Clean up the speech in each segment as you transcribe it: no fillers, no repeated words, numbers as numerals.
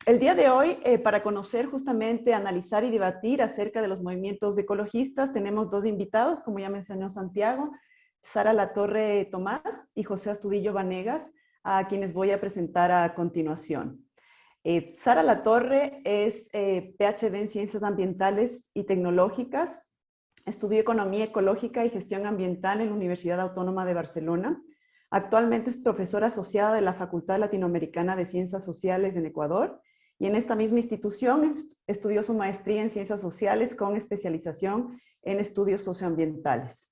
El día de hoy, para conocer justamente, analizar y debatir acerca de los movimientos ecologistas, tenemos dos invitados, como ya mencionó Santiago, Sara Latorre Tomás y José Astudillo Vanegas, a quienes voy a presentar a continuación. Sara Latorre es PhD en Ciencias Ambientales y Tecnológicas, estudió Economía Ecológica y Gestión Ambiental en la Universidad Autónoma de Barcelona. Actualmente es profesora asociada de la Facultad Latinoamericana de Ciencias Sociales en Ecuador y en esta misma institución estudió su maestría en Ciencias Sociales con especialización en estudios socioambientales.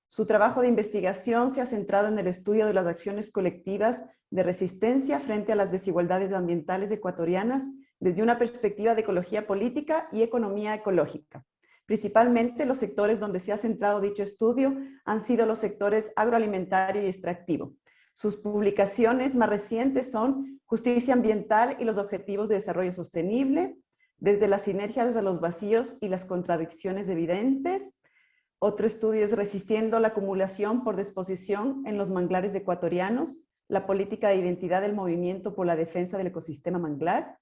Su trabajo de investigación se ha centrado en el estudio de las acciones colectivas de resistencia frente a las desigualdades ambientales ecuatorianas desde una perspectiva de ecología política y economía ecológica. Principalmente los sectores donde se ha centrado dicho estudio han sido los sectores agroalimentario y extractivo. Sus publicaciones más recientes son Justicia Ambiental y los Objetivos de Desarrollo Sostenible, desde las sinergias de los vacíos y las contradicciones evidentes. Otro estudio es Resistiendo la acumulación por disposición en los manglares ecuatorianos, la política de identidad del movimiento por la defensa del ecosistema manglar.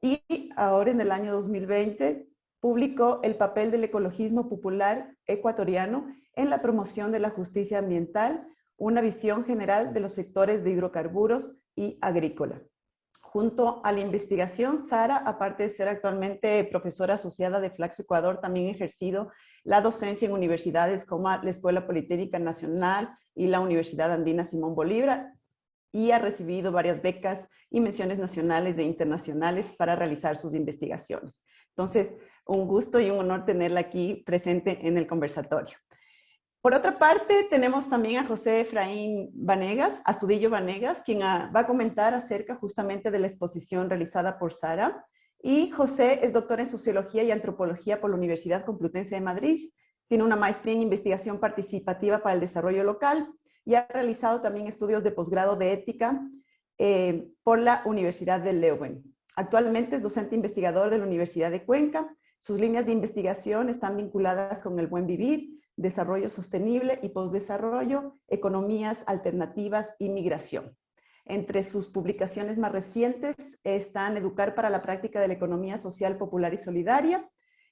Y ahora en el año 2020 publicó El papel del ecologismo popular ecuatoriano en la promoción de la justicia ambiental, una visión general de los sectores de hidrocarburos y agrícola. Junto a la investigación, Sara, aparte de ser actualmente profesora asociada de Flaxo Ecuador, también ha ejercido la docencia en universidades como la Escuela Politécnica Nacional y la Universidad Andina Simón Bolívar, y ha recibido varias becas y menciones nacionales e internacionales para realizar sus investigaciones. Entonces, un gusto y un honor tenerla aquí presente en el conversatorio. Por otra parte, tenemos también a José Efraín Vanegas, Astudillo Vanegas, quien va a comentar acerca justamente de la exposición realizada por Sara. Y José es doctor en Sociología y Antropología por la Universidad Complutense de Madrid. Tiene una maestría en Investigación Participativa para el Desarrollo Local y ha realizado también estudios de posgrado de Ética por la Universidad de Leuven. Actualmente es docente investigador de la Universidad de Cuenca. Sus líneas de investigación están vinculadas con el buen vivir, desarrollo sostenible y postdesarrollo, economías alternativas y migración. Entre sus publicaciones más recientes están Educar para la práctica de la economía social, popular y solidaria,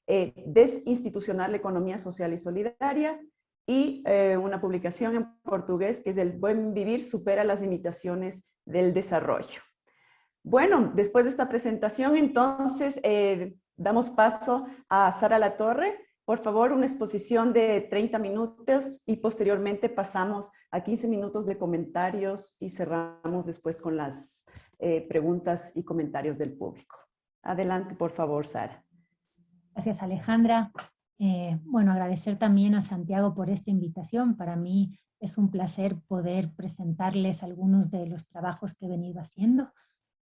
Desinstitucionar la economía social y solidaria, y una publicación en portugués que es El buen vivir supera las limitaciones del desarrollo. Bueno, después de esta presentación, entonces, damos paso a Sara Latorre. Por favor, una exposición de 30 minutos y posteriormente pasamos a 15 minutos de comentarios y cerramos después con las preguntas y comentarios del público. Adelante, por favor, Sara. Gracias, Alejandra. Bueno, agradecer también a Santiago por esta invitación. Para mí es un placer poder presentarles algunos de los trabajos que he venido haciendo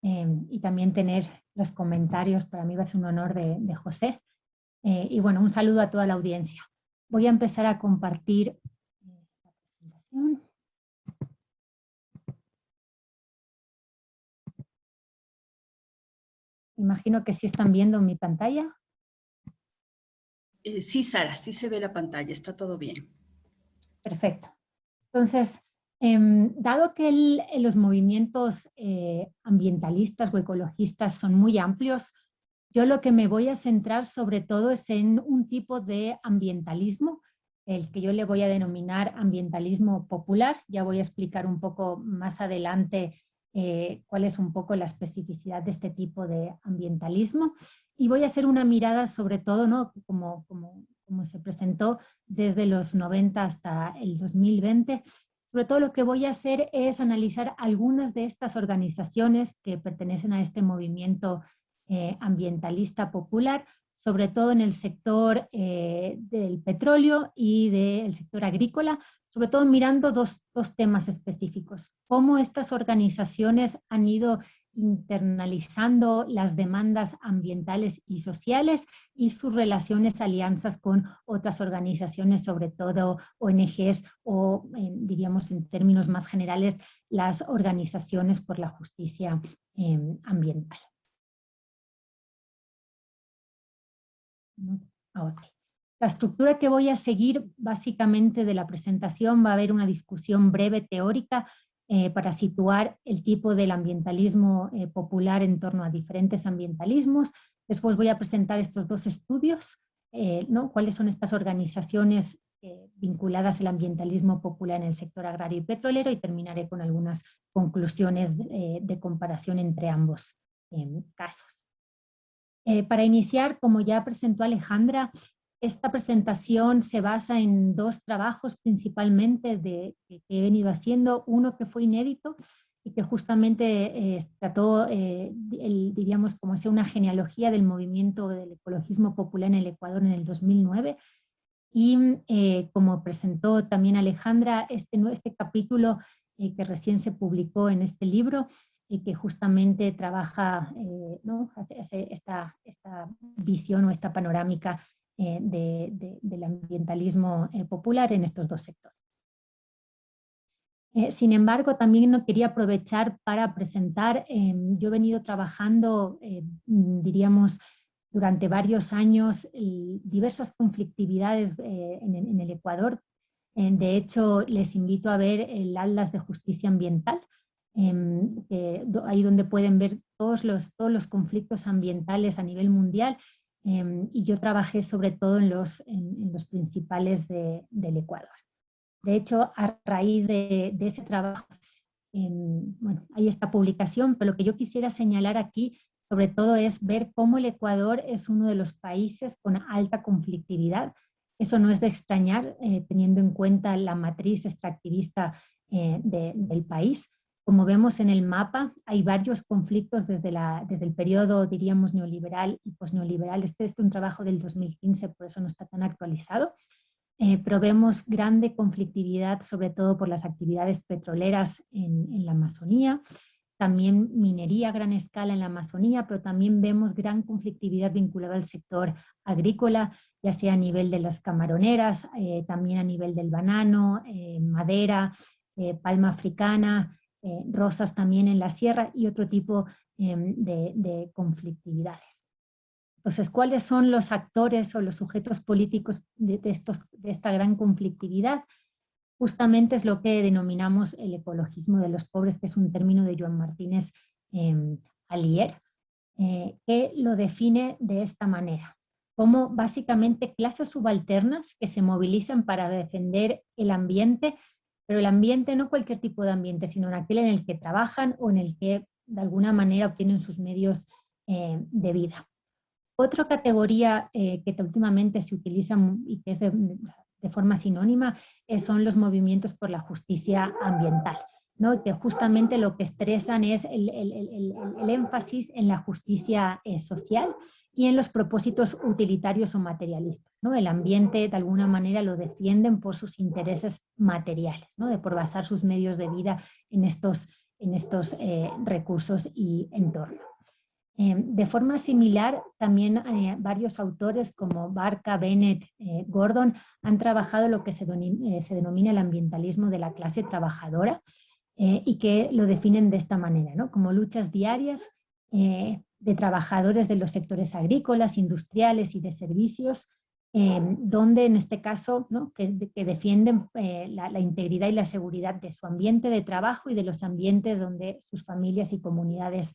y también tener los comentarios. Para mí va a ser un honor de José. Y bueno, un saludo a toda la audiencia. Voy a empezar a compartir la presentación. Imagino que sí están viendo mi pantalla. Sí, Sara, sí se ve la pantalla, está todo bien. Perfecto. Entonces, dado que los movimientos ambientalistas o ecologistas son muy amplios, yo lo que me voy a centrar sobre todo es en un tipo de ambientalismo, el que yo le voy a denominar ambientalismo popular. Ya voy a explicar un poco más adelante cuál es un poco la especificidad de este tipo de ambientalismo. Y voy a hacer una mirada sobre todo, ¿no? como se presentó desde los 90 hasta el 2020. Sobre todo lo que voy a hacer es analizar algunas de estas organizaciones que pertenecen a este movimiento ambientalista popular, sobre todo en el sector del petróleo y del sector agrícola, sobre todo mirando dos temas específicos. Cómo estas organizaciones han ido internalizando las demandas ambientales y sociales y sus relaciones, alianzas con otras organizaciones, sobre todo ONGs o, diríamos en términos más generales, las organizaciones por la justicia ambiental. Okay. La estructura que voy a seguir básicamente de la presentación va a haber una discusión breve teórica para situar el tipo del ambientalismo popular en torno a diferentes ambientalismos. Después voy a presentar estos dos estudios, ¿no? Cuáles son estas organizaciones vinculadas al ambientalismo popular en el sector agrario y petrolero, y terminaré con algunas conclusiones de comparación entre ambos casos. Para iniciar, como ya presentó Alejandra, esta presentación se basa en dos trabajos principalmente que he venido haciendo. Uno que fue inédito y que justamente trató, diríamos, como sea una genealogía del movimiento del ecologismo popular en el Ecuador en el 2009. Y como presentó también Alejandra, este capítulo que recién se publicó en este libro, y que justamente trabaja, ¿no? hace esta visión o esta panorámica del ambientalismo popular en estos dos sectores. Sin embargo, también no quería aprovechar para presentar, yo he venido trabajando, diríamos, durante varios años, diversas conflictividades en el Ecuador. De hecho, les invito a ver el Atlas de Justicia Ambiental, ahí donde pueden ver todos los conflictos ambientales a nivel mundial, y yo trabajé sobre todo en los principales del Ecuador. De hecho, a raíz de ese trabajo, bueno, hay esta publicación, pero lo que yo quisiera señalar aquí, sobre todo, es ver cómo el Ecuador es uno de los países con alta conflictividad. Eso no es de extrañar, teniendo en cuenta la matriz extractivista del país. Como vemos en el mapa, hay varios conflictos desde el periodo, diríamos, neoliberal y posneoliberal. Este es un trabajo del 2015, por eso no está tan actualizado. Pero vemos grande conflictividad, sobre todo por las actividades petroleras en la Amazonía, también minería a gran escala en la Amazonía, pero también vemos gran conflictividad vinculada al sector agrícola, ya sea a nivel de las camaroneras, también a nivel del banano, madera, palma africana, rosas también en la sierra y otro tipo de conflictividades. Entonces, ¿cuáles son los actores o los sujetos políticos de esta gran conflictividad? Justamente es lo que denominamos el ecologismo de los pobres, que es un término de Joan Martínez Alier, que lo define de esta manera, como básicamente clases subalternas que se movilizan para defender el ambiente, pero el ambiente no cualquier tipo de ambiente, sino en aquel en el que trabajan o en el que de alguna manera obtienen sus medios de vida. Otra categoría que últimamente se utiliza y que es de forma sinónima son los movimientos por la justicia ambiental, ¿no? Que justamente lo que expresan es el énfasis en la justicia social y en los propósitos utilitarios o materialistas, ¿no? El ambiente de alguna manera lo defienden por sus intereses materiales, ¿no? Por basar sus medios de vida en estos recursos y entornos. De forma similar, también varios autores como Barca, Bennett, Gordon han trabajado lo que se denomina el ambientalismo de la clase trabajadora y que lo definen de esta manera, ¿no? Como luchas diarias de trabajadores de los sectores agrícolas, industriales y de servicios, donde en este caso, ¿no? que defienden la integridad y la seguridad de su ambiente de trabajo y de los ambientes donde sus familias y comunidades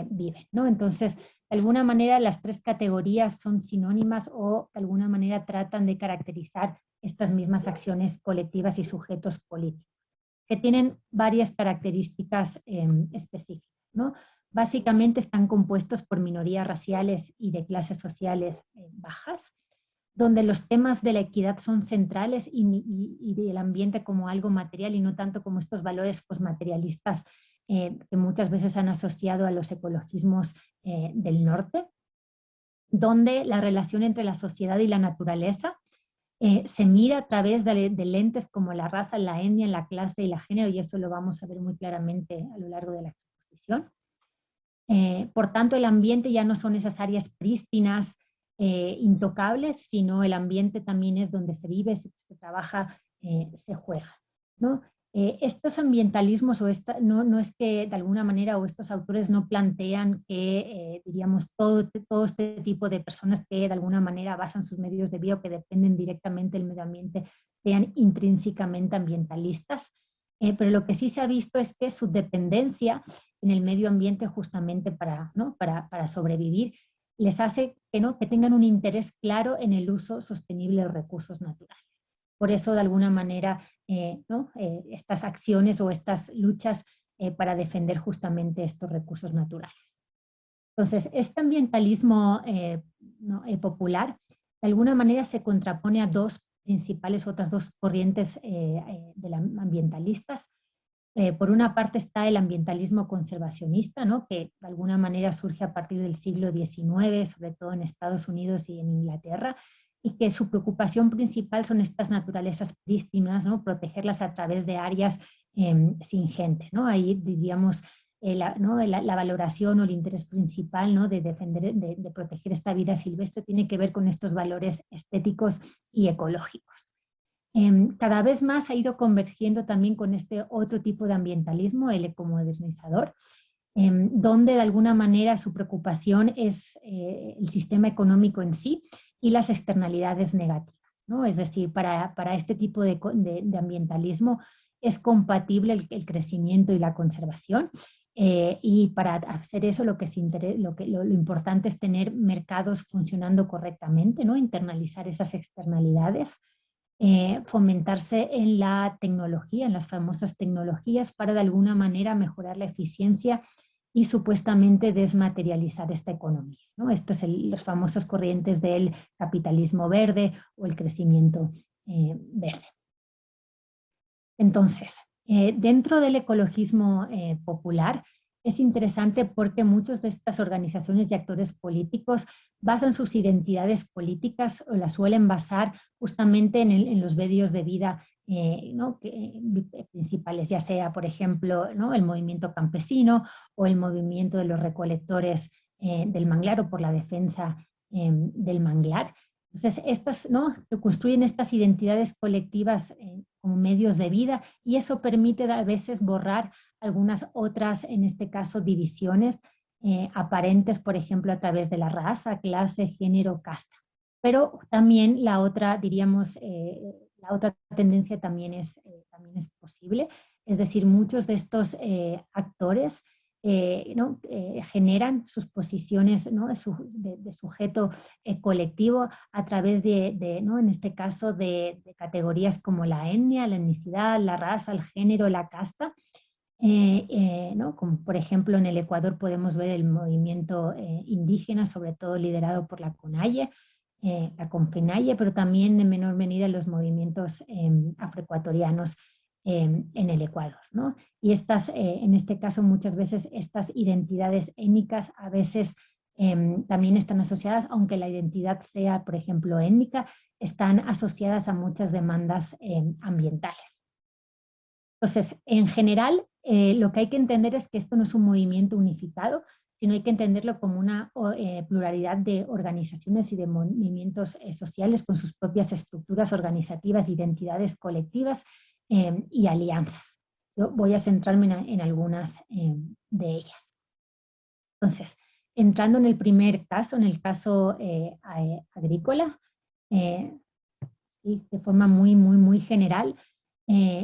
viven, ¿no? Entonces, de alguna manera las tres categorías son sinónimas o de alguna manera tratan de caracterizar estas mismas acciones colectivas y sujetos políticos, que tienen varias características específicas, ¿no? Básicamente están compuestos por minorías raciales y de clases sociales bajas, donde los temas de la equidad son centrales y del ambiente como algo material y no tanto como estos valores posmaterialistas que muchas veces han asociado a los ecologismos del norte, donde la relación entre la sociedad y la naturaleza se mira a través de lentes como la raza, la etnia, la clase y la género, y eso lo vamos a ver muy claramente a lo largo de la exposición. Por tanto, el ambiente ya no son esas áreas prístinas, intocables, sino el ambiente también es donde se vive, se trabaja, se juega, ¿no? Estos ambientalismos no es que de alguna manera o estos autores no plantean que, diríamos, todo este tipo de personas que de alguna manera basan sus medios de vida o que dependen directamente del medio ambiente sean intrínsecamente ambientalistas. pero lo que sí se ha visto es que su dependencia en el medio ambiente justamente para, ¿no? para sobrevivir les hace que, ¿no? que tengan un interés claro en el uso sostenible de los recursos naturales. Por eso, de alguna manera, ¿no? Estas acciones o estas luchas para defender justamente estos recursos naturales. Entonces, este ambientalismo ¿no? Popular, de alguna manera se contrapone a otras dos corrientes ambientalistas. Por una parte está el ambientalismo conservacionista, ¿no? que de alguna manera surge a partir del siglo XIX, sobre todo en Estados Unidos y en Inglaterra, y que su preocupación principal son estas naturalezas prístinas, ¿no? protegerlas a través de áreas sin gente. ¿no? Ahí diríamos ¿no? la valoración o el interés principal, ¿no? de defender, de proteger esta vida silvestre tiene que ver con estos valores estéticos y ecológicos. Cada vez más ha ido convergiendo también con este otro tipo de ambientalismo, el ecomodernizador, donde de alguna manera su preocupación es el sistema económico en sí y las externalidades negativas, ¿no? Es decir, para este tipo de ambientalismo es compatible el crecimiento y la conservación, y para hacer eso lo importante es tener mercados funcionando correctamente, ¿no? Internalizar esas externalidades, fomentarse en la tecnología, en las famosas tecnologías, para de alguna manera mejorar la eficiencia y supuestamente desmaterializar esta economía, ¿no? Estas son las famosas corrientes del capitalismo verde o el crecimiento verde. Entonces, dentro del ecologismo popular, es interesante porque muchas de estas organizaciones y actores políticos basan sus identidades políticas o las suelen basar justamente en los medios de vida ¿no? Principales, ya sea, por ejemplo, ¿no? el movimiento campesino o el movimiento de los recolectores del manglar o por la defensa del manglar. Entonces, estas, ¿no? construyen estas identidades colectivas como medios de vida, y eso permite a veces borrar algunas otras, en este caso, divisiones aparentes, por ejemplo, a través de la raza, clase, género, casta. Pero también la otra, diríamos, la otra tendencia también es posible. Es decir, muchos de estos actores ¿no? generan sus posiciones, ¿no? de sujeto colectivo a través ¿no? en este caso, de categorías como la etnia, la etnicidad, la raza, el género, la casta. ¿no? Como por ejemplo en el Ecuador podemos ver el movimiento indígena, sobre todo liderado por la CONAIE, la CONFENAIE, pero también en menor medida los movimientos afroecuatorianos en el Ecuador, ¿no? Y estas, en este caso, muchas veces estas identidades étnicas a veces también están asociadas, aunque la identidad sea, por ejemplo, étnica, están asociadas a muchas demandas ambientales. Entonces, en general, lo que hay que entender es que esto no es un movimiento unificado, sino hay que entenderlo como una pluralidad de organizaciones y de movimientos sociales con sus propias estructuras organizativas, identidades colectivas y alianzas. Yo voy a centrarme en algunas de ellas. Entonces, entrando en el primer caso, en el caso agrícola, ¿sí? De forma muy general,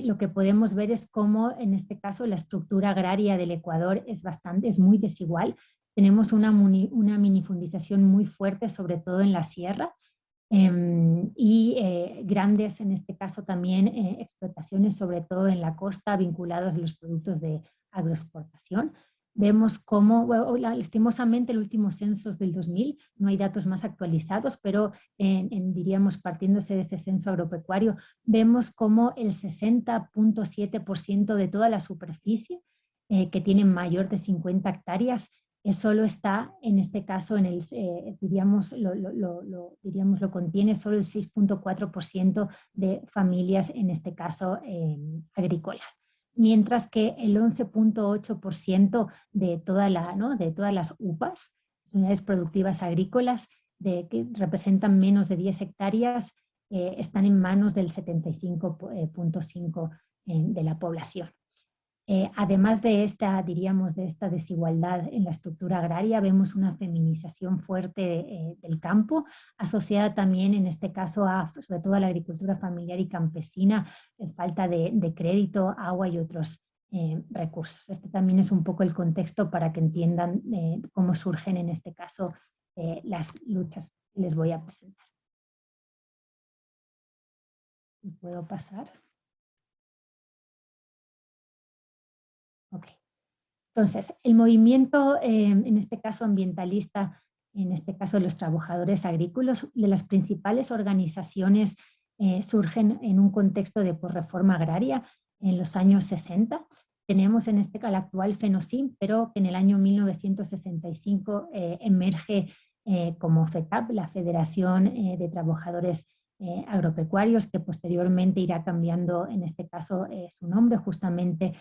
lo que podemos ver es cómo en este caso la estructura agraria del Ecuador es muy desigual. Tenemos una minifundización muy fuerte, sobre todo en la sierra, y grandes, en este caso también, explotaciones, sobre todo en la costa, vinculados a los productos de agroexportación. Vemos cómo, bueno, lastimosamente, el último censo es del 2000, no hay datos más actualizados, pero diríamos, partiéndose de ese censo agropecuario, vemos cómo el 60.7% de toda la superficie que tiene mayor de 50 hectáreas solo está, en este caso, en el, diríamos, lo contiene solo el 6.4% de familias, en este caso, agrícolas. Mientras que el 11.8% de todas las UPAs, unidades productivas agrícolas, que representan menos de 10 hectáreas, están en manos del 75.5% de la población. Además de esta, diríamos, de esta desigualdad en la estructura agraria, vemos una feminización fuerte del campo, asociada también en este caso sobre todo a la agricultura familiar y campesina, falta de crédito, agua y otros recursos. Este también es un poco el contexto para que entiendan cómo surgen en este caso las luchas que les voy a presentar. ¿Puedo pasar? Ok. Entonces, el movimiento, en este caso ambientalista, en este caso de los trabajadores agrícolas, de las principales organizaciones surgen en un contexto de posreforma agraria en los años 60. Tenemos en este caso el actual FENOCIM, pero que en el año 1965 emerge como FETAP, la Federación de Trabajadores Agropecuarios, que posteriormente irá cambiando en este caso su nombre justamente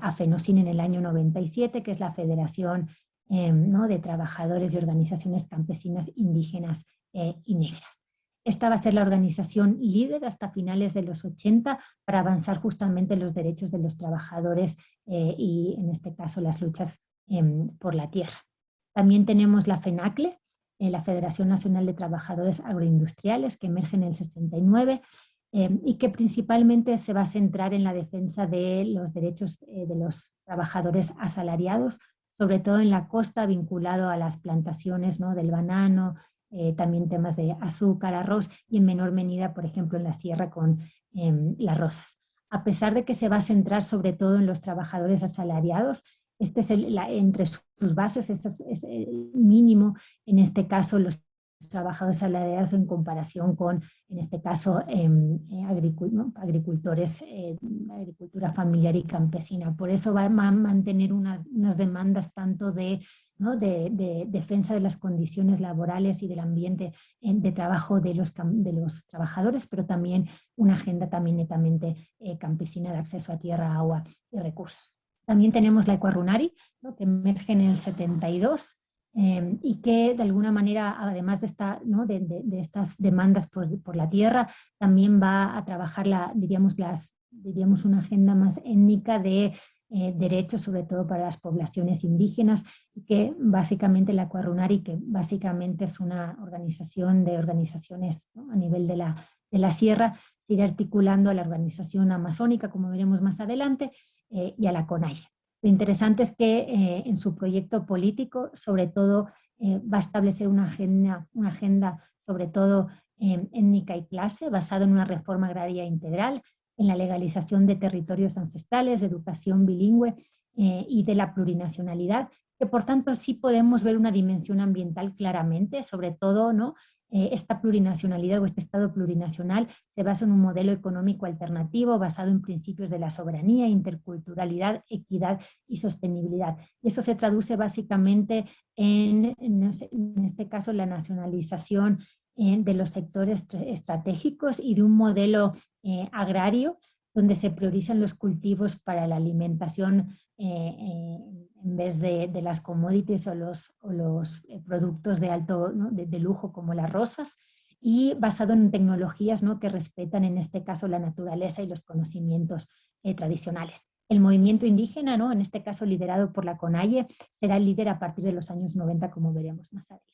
a FENOCIN en el año 97, que es la Federación ¿no? de Trabajadores y Organizaciones Campesinas Indígenas y Negras. Esta va a ser la organización líder hasta finales de los 80 para avanzar justamente los derechos de los trabajadores y en este caso las luchas por la tierra. También tenemos la FENACLE, la Federación Nacional de Trabajadores Agroindustriales, que emerge en el 69, y que principalmente se va a centrar en la defensa de los derechos de los trabajadores asalariados, sobre todo en la costa vinculado a las plantaciones, ¿no? del banano, también temas de azúcar, arroz y en menor medida, por ejemplo, en la sierra con las rosas. A pesar de que se va a centrar sobre todo en los trabajadores asalariados, este es entre sus bases es el mínimo, en este caso los trabajadores asalariados en comparación con, en este caso, agricultores, agricultura familiar y campesina. Por eso va a mantener unas demandas tanto ¿no? de defensa de las condiciones laborales y del ambiente de trabajo de los trabajadores, pero también una agenda también netamente campesina de acceso a tierra, agua y recursos. También tenemos la Ecuarunari, ¿no? que emerge en el 72, y que de alguna manera, además de, ¿no? de estas demandas por la tierra, también va a trabajar, diríamos una agenda más étnica de derechos, sobre todo para las poblaciones indígenas, y que básicamente la Ecuarunari, que básicamente es una organización de organizaciones, ¿no? a nivel de la sierra, sigue articulando a la organización amazónica, como veremos más adelante, y a la CONAIE. Lo interesante es que en su proyecto político, sobre todo, va a establecer una agenda sobre todo étnica y clase, basada en una reforma agraria integral, en la legalización de territorios ancestrales, de educación bilingüe y de la plurinacionalidad, que por tanto sí podemos ver una dimensión ambiental claramente, sobre todo, ¿no? Esta plurinacionalidad o este Estado plurinacional se basa en un modelo económico alternativo basado en principios de la soberanía, interculturalidad, equidad y sostenibilidad. Y esto se traduce básicamente en este caso, la nacionalización de los sectores estratégicos y de un modelo agrario donde se priorizan los cultivos para la alimentación en vez de las commodities o los productos de alto, ¿no? de lujo como las rosas, y basado en tecnologías, ¿no? que respetan en este caso la naturaleza y los conocimientos tradicionales. El movimiento indígena, ¿no? en este caso liderado por la CONAIE, será el líder a partir de los años 90, como veremos más adelante.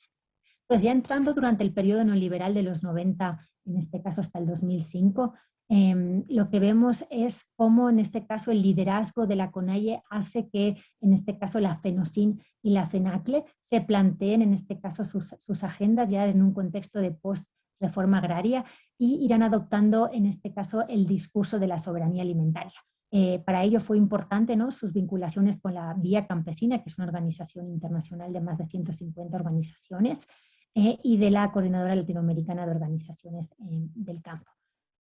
Pues ya entrando durante el periodo neoliberal de los 90, en este caso hasta el 2005, lo que vemos es cómo en este caso el liderazgo de la CONAIE hace que en este caso la FENOCIN y la FENACLE se planteen en este caso sus agendas ya en un contexto de post-reforma agraria y irán adoptando en este caso el discurso de la soberanía alimentaria. Para ello fue importante, ¿no? sus vinculaciones con la Vía Campesina, que es una organización internacional de más de 150 organizaciones, y de la Coordinadora Latinoamericana de Organizaciones del Campo.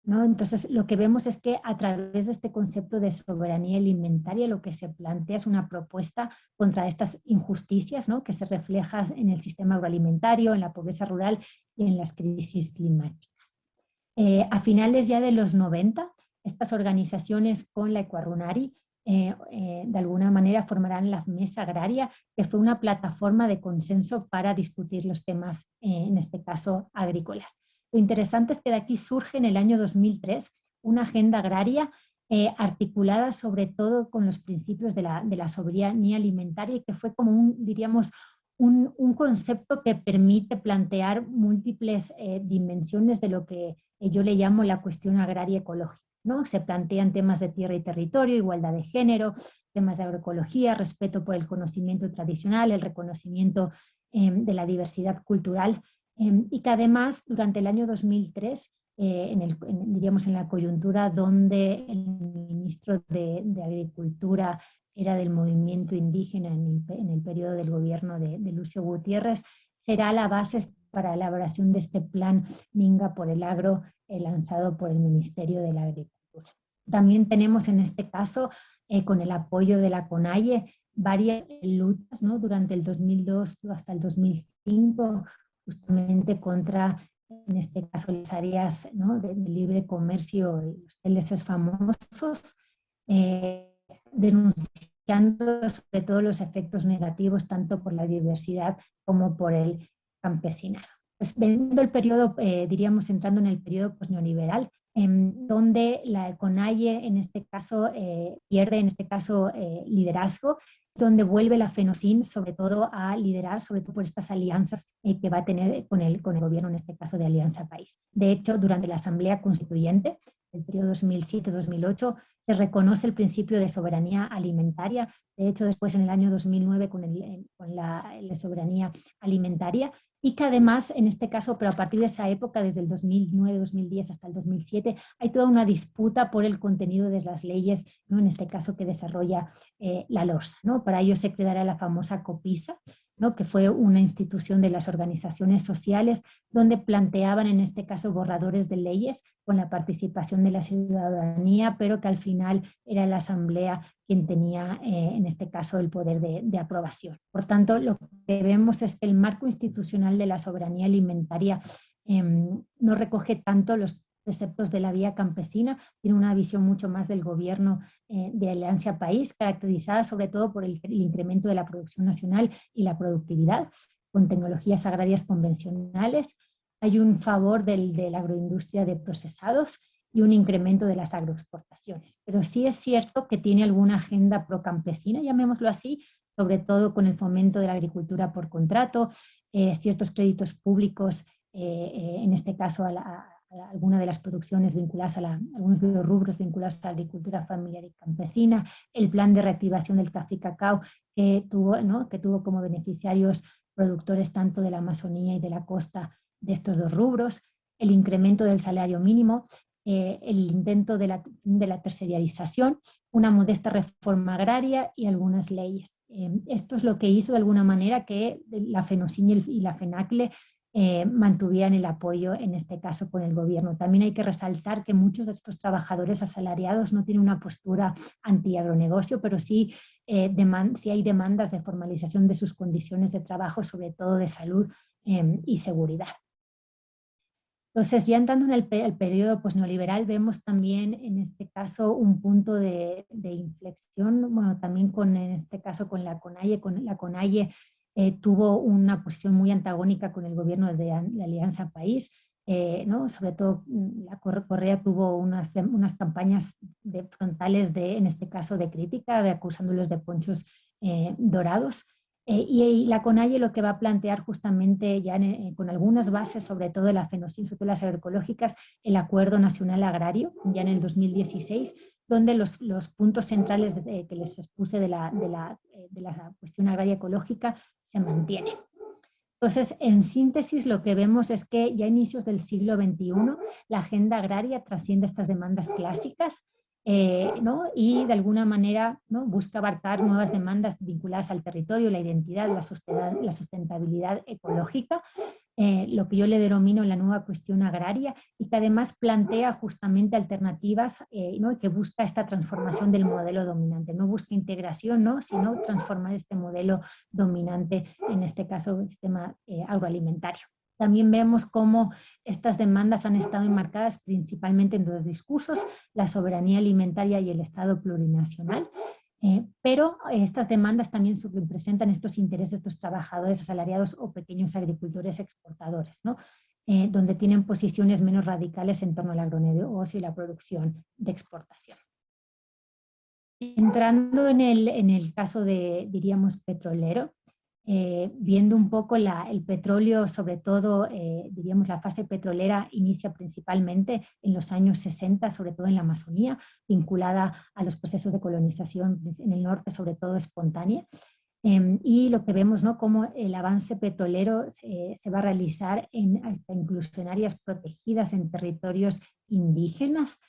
¿No? Entonces, lo que vemos es que a través de este concepto de soberanía alimentaria, lo que se plantea es una propuesta contra estas injusticias, ¿no? que se reflejan en el sistema agroalimentario, en la pobreza rural y en las crisis climáticas. A finales ya de los 90, estas organizaciones con la Ecuarunari de alguna manera formarán la Mesa Agraria, que fue una plataforma de consenso para discutir los temas, en este caso, agrícolas. Lo interesante es que de aquí surge en el año 2003 una agenda agraria articulada sobre todo con los principios de la soberanía alimentaria y que fue como diríamos, un concepto que permite plantear múltiples dimensiones de lo que yo le llamo la cuestión agraria ecológica, ¿no? Se plantean temas de tierra y territorio, igualdad de género, temas de agroecología, respeto por el conocimiento tradicional, el reconocimiento de la diversidad cultural, y que además durante el año 2003, diríamos en la coyuntura donde el ministro de Agricultura era del movimiento indígena en el periodo del gobierno de Lucio Gutiérrez, será la base para la elaboración de este plan Minga por el Agro, lanzado por el Ministerio de la Agricultura. También tenemos en este caso, con el apoyo de la CONAIE, varias luchas, ¿no? Durante el 2002 hasta el 2005, justamente contra, en este caso, las áreas, ¿no? de libre comercio, los TLCs famosos, denunciando sobre todo los efectos negativos tanto por la diversidad como por el campesinado. Pues, viendo el periodo, diríamos entrando en el periodo neoliberal, donde la CONAIE en este caso pierde en este caso liderazgo, donde vuelve la FENOCIN sobre todo a liderar, sobre todo por estas alianzas que va a tener con el gobierno, en este caso de Alianza País. De hecho, durante la Asamblea Constituyente, el periodo 2007-2008, se reconoce el principio de soberanía alimentaria. De hecho, después en el año 2009 con la soberanía alimentaria, y que además, en este caso, pero a partir de esa época, desde el 2009-2010 hasta el 2007, hay toda una disputa por el contenido de las leyes, ¿no? En este caso que desarrolla la LORSA, ¿no? Para ello se creará la famosa COPISA, ¿no? Que fue una institución de las organizaciones sociales donde planteaban en este caso borradores de leyes con la participación de la ciudadanía, pero que al final era la Asamblea quien tenía en este caso el poder de aprobación. Por tanto, lo que vemos es que el marco institucional de la soberanía alimentaria no recoge tanto los preceptos de la vía campesina, tiene una visión mucho más del gobierno de Alianza País, caracterizada sobre todo por el incremento de la producción nacional y la productividad, con tecnologías agrarias convencionales. Hay un favor de la agroindustria de procesados y un incremento de las agroexportaciones. Pero sí es cierto que tiene alguna agenda procampesina, llamémoslo así, sobre todo con el fomento de la agricultura por contrato, ciertos créditos públicos, en este caso a alguna de las producciones vinculadas algunos de los rubros vinculados a la agricultura familiar y campesina, el plan de reactivación del café y cacao que tuvo, ¿no? que tuvo como beneficiarios productores tanto de la Amazonía y de la costa de estos dos rubros, el incremento del salario mínimo, el intento de la tercerización, una modesta reforma agraria y algunas leyes. Esto es lo que hizo de alguna manera que la FENOCIN y la FENACLE mantuvieran el apoyo en este caso con el gobierno. También hay que resaltar que muchos de estos trabajadores asalariados no tienen una postura anti-agronegocio, pero sí, sí hay demandas de formalización de sus condiciones de trabajo, sobre todo de salud y seguridad. Entonces, ya entrando en el periodo neoliberal, vemos también en este caso un punto de inflexión, bueno, también en este caso con la CONAIE tuvo una posición muy antagónica con el gobierno de Alianza País, ¿no? Sobre todo la Correa tuvo unas campañas frontales en este caso de crítica, acusándolos de ponchos dorados. Y la CONAIE lo que va a plantear justamente ya con algunas bases, sobre todo de la FENOCIN, sobre todo las agroecológicas, el Acuerdo Nacional Agrario, ya en el 2016, donde los puntos centrales que les expuse de la cuestión agraria ecológica se mantienen. Entonces, en síntesis, lo que vemos es que ya a inicios del siglo XXI, la agenda agraria trasciende estas demandas clásicas, ¿no? Y de alguna manera, ¿no? busca abarcar nuevas demandas vinculadas al territorio, la identidad, la sustentabilidad ecológica, lo que yo le denomino la nueva cuestión agraria, y que además plantea justamente alternativas, ¿no? y que busca esta transformación del modelo dominante. No busca integración, ¿no? sino transformar este modelo dominante, en este caso el sistema agroalimentario. También vemos cómo estas demandas han estado enmarcadas principalmente en dos discursos, la soberanía alimentaria y el Estado plurinacional, pero estas demandas también representan estos intereses de estos trabajadores asalariados o pequeños agricultores exportadores, ¿no? Donde tienen posiciones menos radicales en torno al agronegocio y la producción de exportación. Entrando en el caso de, diríamos, petrolero, viendo un poco el petróleo, sobre todo, diríamos, la fase petrolera inicia principalmente en los años 60, sobre todo en la Amazonía, vinculada a los procesos de colonización en el norte, sobre todo espontánea. Y lo que vemos, ¿no?, cómo el avance petrolero se va a realizar hasta incluso en áreas protegidas, en territorios indígenas,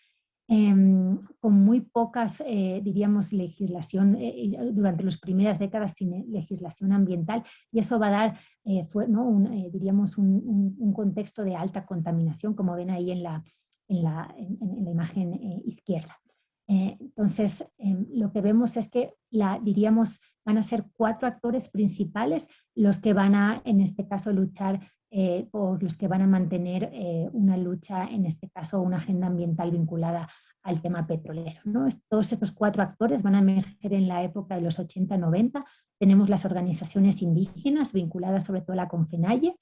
con muy pocas, diríamos, legislación, durante las primeras décadas sin legislación ambiental, y eso va a dar, ¿no?, diríamos, un contexto de alta contaminación, como ven ahí en la imagen izquierda. Entonces, lo que vemos es que, diríamos, van a ser 4 actores principales los que van a, en este caso, luchar o los que van a mantener una lucha, en este caso, una agenda ambiental vinculada al tema petrolero, ¿no? Todos estos 4 actores van a emerger en la época de los 80-90. Tenemos las organizaciones indígenas vinculadas sobre todo a la CONFENALLE,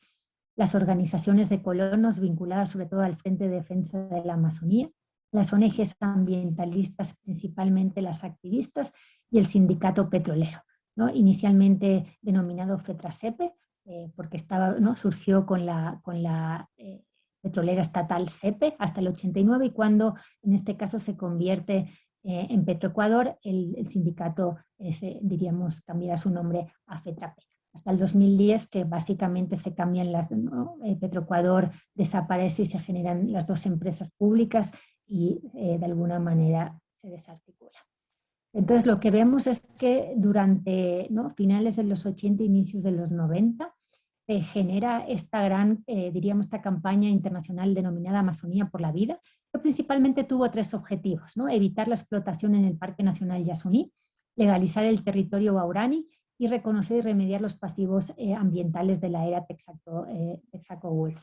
las organizaciones de colonos vinculadas sobre todo al Frente de Defensa de la Amazonía, las ONGs ambientalistas, principalmente las activistas, y el sindicato petrolero, ¿no?, inicialmente denominado FETRACEPE, porque ¿no?, surgió con la petrolera estatal CEPE hasta el 89, y cuando en este caso se convierte en Petroecuador, el sindicato, diríamos, cambiará su nombre a FETRAPEC. Hasta el 2010, que básicamente se cambian ¿no? Petroecuador desaparece y se generan las 2 empresas públicas y de alguna manera se desarticula. Entonces lo que vemos es que durante, ¿no?, finales de los 80, inicios de los 90, se genera esta gran, diríamos, esta campaña internacional denominada Amazonía por la Vida, que principalmente tuvo 3 objetivos, ¿no? Evitar la explotación en el Parque Nacional Yasuní, legalizar el territorio Waorani y reconocer y remediar los pasivos ambientales de la era Texaco-Wolf.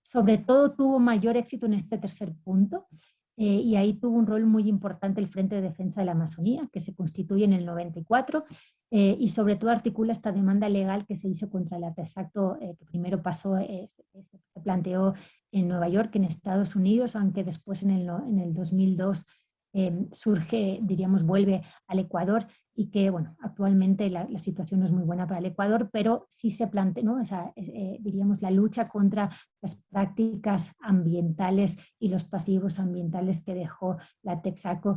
Sobre todo tuvo mayor éxito en este tercer punto, y ahí tuvo un rol muy importante el Frente de Defensa de la Amazonía, que se constituye en el 94, y sobre todo articula esta demanda legal que se hizo contra la Texaco, que primero pasó, se planteó en Nueva York, en Estados Unidos, aunque después en el 2002 surge, diríamos, vuelve al Ecuador, y que, bueno, actualmente la situación no es muy buena para el Ecuador, pero sí se plantea, ¿no?, diríamos, la lucha contra las prácticas ambientales y los pasivos ambientales que dejó la Texaco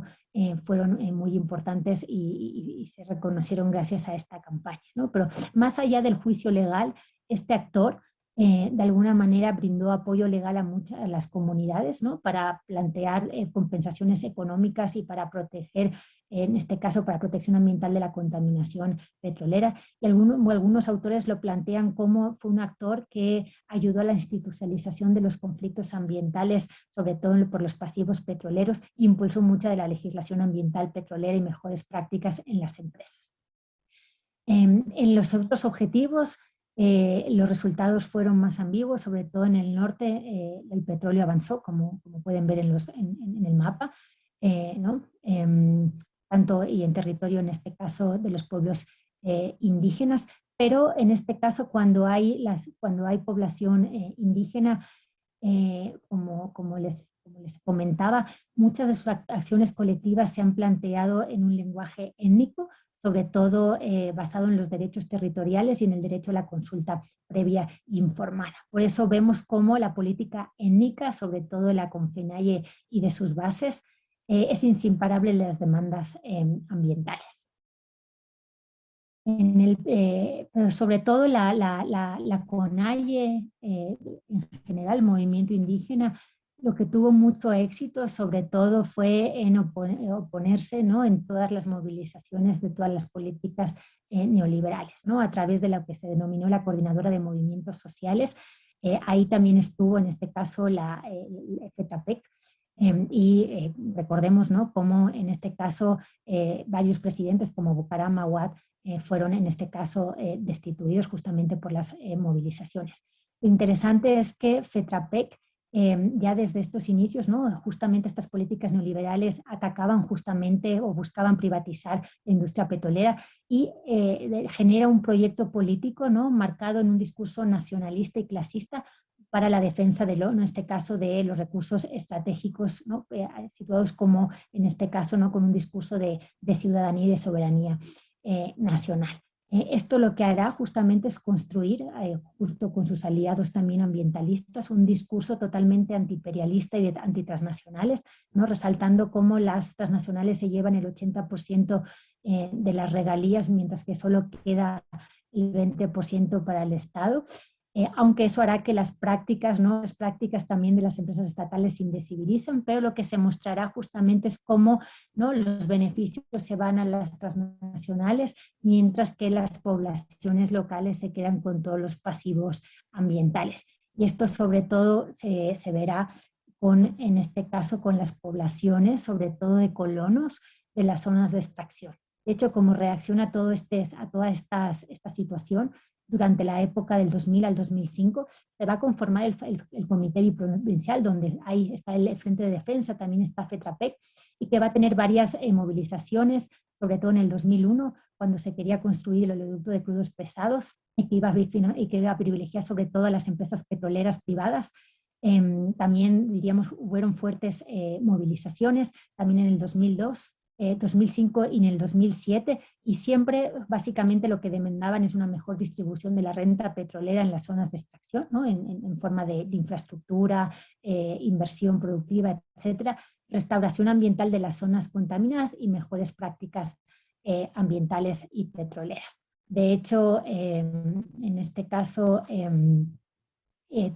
fueron muy importantes y se reconocieron gracias a esta campaña, ¿no? Pero más allá del juicio legal, este actor de alguna manera brindó apoyo legal a muchas de las comunidades, ¿no?, para plantear compensaciones económicas y para proteger, en este caso, para protección ambiental de la contaminación petrolera. Y algunos autores lo plantean como fue un actor que ayudó a la institucionalización de los conflictos ambientales, sobre todo por los pasivos petroleros, e impulsó mucha de la legislación ambiental petrolera y mejores prácticas en las empresas. En los otros objetivos, los resultados fueron más ambiguos, sobre todo en el norte. El petróleo avanzó, como pueden ver en el mapa, ¿no? Tanto y en territorio, en este caso, de los pueblos indígenas, pero en este caso cuando hay población indígena, como les comentaba, muchas de sus acciones colectivas se han planteado en un lenguaje étnico, sobre todo basado en los derechos territoriales y en el derecho a la consulta previa informada. Por eso vemos cómo la política étnica, sobre todo de la CONFENALLE y de sus bases, es inseparable de las demandas ambientales. Pero sobre todo la CONAIE, en general, el movimiento indígena, lo que tuvo mucho éxito sobre todo fue en oponerse, ¿no?, en todas las movilizaciones de todas las políticas neoliberales, ¿no?, a través de lo que se denominó la Coordinadora de Movimientos Sociales. Ahí también estuvo, en este caso, la FETRAPEC, y recordemos, ¿no?, cómo en este caso varios presidentes como Bucaram Awad fueron en este caso destituidos justamente por las movilizaciones. Lo interesante es que FETRAPEC ya desde estos inicios, ¿no?, justamente estas políticas neoliberales atacaban justamente o buscaban privatizar la industria petrolera y genera un proyecto político, ¿no?, marcado en un discurso nacionalista y clasista, para la defensa en este caso, de los recursos estratégicos, ¿no? Situados como, en este caso, ¿no? Con un discurso de ciudadanía y de soberanía nacional. Esto lo que hará justamente es construir, junto con sus aliados también ambientalistas, un discurso totalmente antiimperialista y antitransnacionales, ¿no? Resaltando cómo las transnacionales se llevan el 80% de las regalías, mientras que solo queda el 20% para el Estado. Aunque eso hará que las prácticas, ¿no? Las prácticas también de las empresas estatales se invisibilicen, pero lo que se mostrará justamente es cómo, ¿no? Los beneficios se van a las transnacionales, mientras que las poblaciones locales se quedan con todos los pasivos ambientales. Y esto sobre todo se verá en este caso con las poblaciones, sobre todo de colonos, de las zonas de extracción. De hecho, como reacción a toda esta situación, durante la época del 2000 al 2005, se va a conformar el Comité Biprovincial, donde ahí está el Frente de Defensa, también está FETRAPEC, y que va a tener varias movilizaciones, sobre todo en el 2001, cuando se quería construir el oleoducto de crudos pesados, y que iba a privilegiar sobre todo a las empresas petroleras privadas. También, diríamos, hubieron fuertes movilizaciones, también en el 2002, 2005 y en el 2007, y siempre básicamente lo que demandaban es una mejor distribución de la renta petrolera en las zonas de extracción, ¿no? en forma de infraestructura, inversión productiva, etcétera, restauración ambiental de las zonas contaminadas y mejores prácticas ambientales y petroleras. De hecho, en este caso,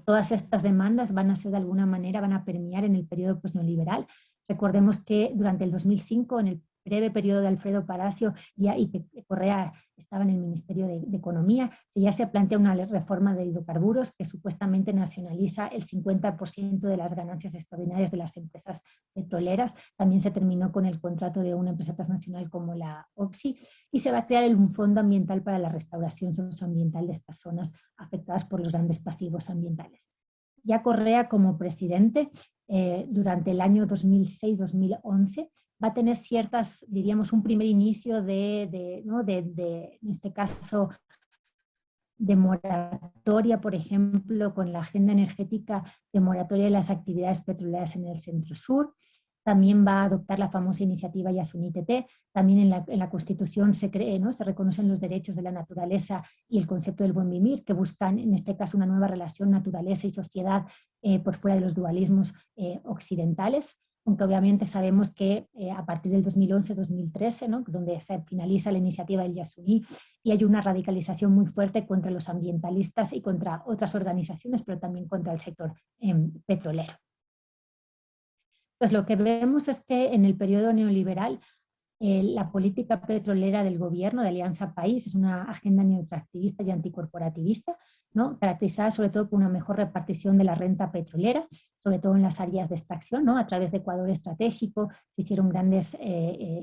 todas estas demandas van a ser de alguna manera, van a permear en el periodo neoliberal. Recordemos que durante el 2005, en el breve periodo de Alfredo Palacio y que Correa estaba en el Ministerio de Economía, ya se plantea una reforma de hidrocarburos que supuestamente nacionaliza el 50% de las ganancias extraordinarias de las empresas petroleras. También se terminó con el contrato de una empresa transnacional como la Oxy, y se va a crear un fondo ambiental para la restauración socioambiental de estas zonas afectadas por los grandes pasivos ambientales. Ya Correa, como presidente, durante el año 2006-2011, va a tener ciertas, diríamos, un primer inicio en este caso, de moratoria, por ejemplo, con la agenda energética de moratoria de las actividades petroleras en el centro-sur. También va a adoptar la famosa iniciativa Yasuní-TT. También en la Constitución se reconocen los derechos de la naturaleza y el concepto del buen vivir, que buscan, en este caso, una nueva relación naturaleza y sociedad por fuera de los dualismos occidentales. Aunque obviamente sabemos que a partir del 2011-2013, ¿no? Donde se finaliza la iniciativa del Yasuní, y hay una radicalización muy fuerte contra los ambientalistas y contra otras organizaciones, pero también contra el sector petrolero. Pues lo que vemos es que en el periodo neoliberal la política petrolera del gobierno de Alianza País es una agenda neoextractivista y anticorporativista, ¿no? Caracterizada sobre todo por una mejor repartición de la renta petrolera, sobre todo en las áreas de extracción, ¿no? A través de Ecuador Estratégico se hicieron grandes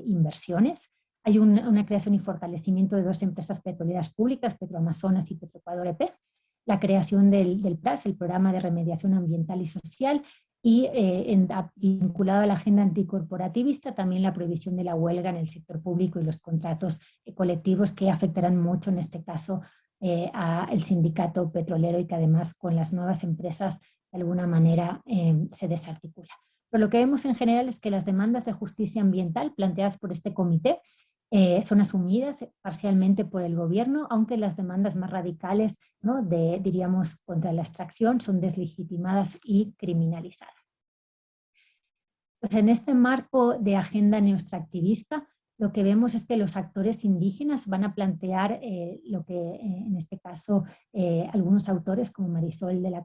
inversiones. Hay una creación y fortalecimiento de dos empresas petroleras públicas, Petroamazonas y Petroecuador EP, la creación del PRAS, el Programa de Remediación Ambiental y Social, y vinculado a la agenda anticorporativista, también la prohibición de la huelga en el sector público y los contratos colectivos, que afectarán mucho en este caso al sindicato petrolero, y que además con las nuevas empresas de alguna manera se desarticula. Pero lo que vemos en general es que las demandas de justicia ambiental planteadas por este comité son asumidas parcialmente por el gobierno, aunque las demandas más radicales, ¿no? diríamos, contra la extracción son deslegitimadas y criminalizadas. Pues en este marco de agenda neoextractivista, lo que vemos es que los actores indígenas van a plantear lo que en este caso algunos autores como Marisol de la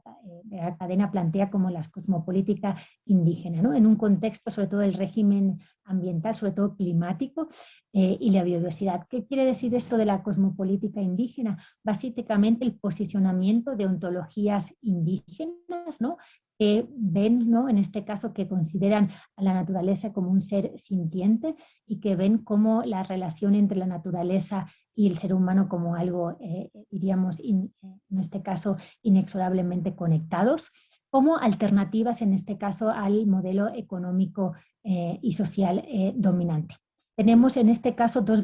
Cadena plantea como la cosmopolítica indígena, ¿no? En un contexto sobre todo del régimen ambiental, sobre todo climático y la biodiversidad. ¿Qué quiere decir esto de la cosmopolítica indígena? Básicamente el posicionamiento de ontologías indígenas, ¿no? Que ven, ¿no? En este caso, que consideran a la naturaleza como un ser sintiente, y que ven como la relación entre la naturaleza y el ser humano como algo, diríamos, en este caso, inexorablemente conectados, como alternativas, en este caso, al modelo económico y social dominante. Tenemos en este caso dos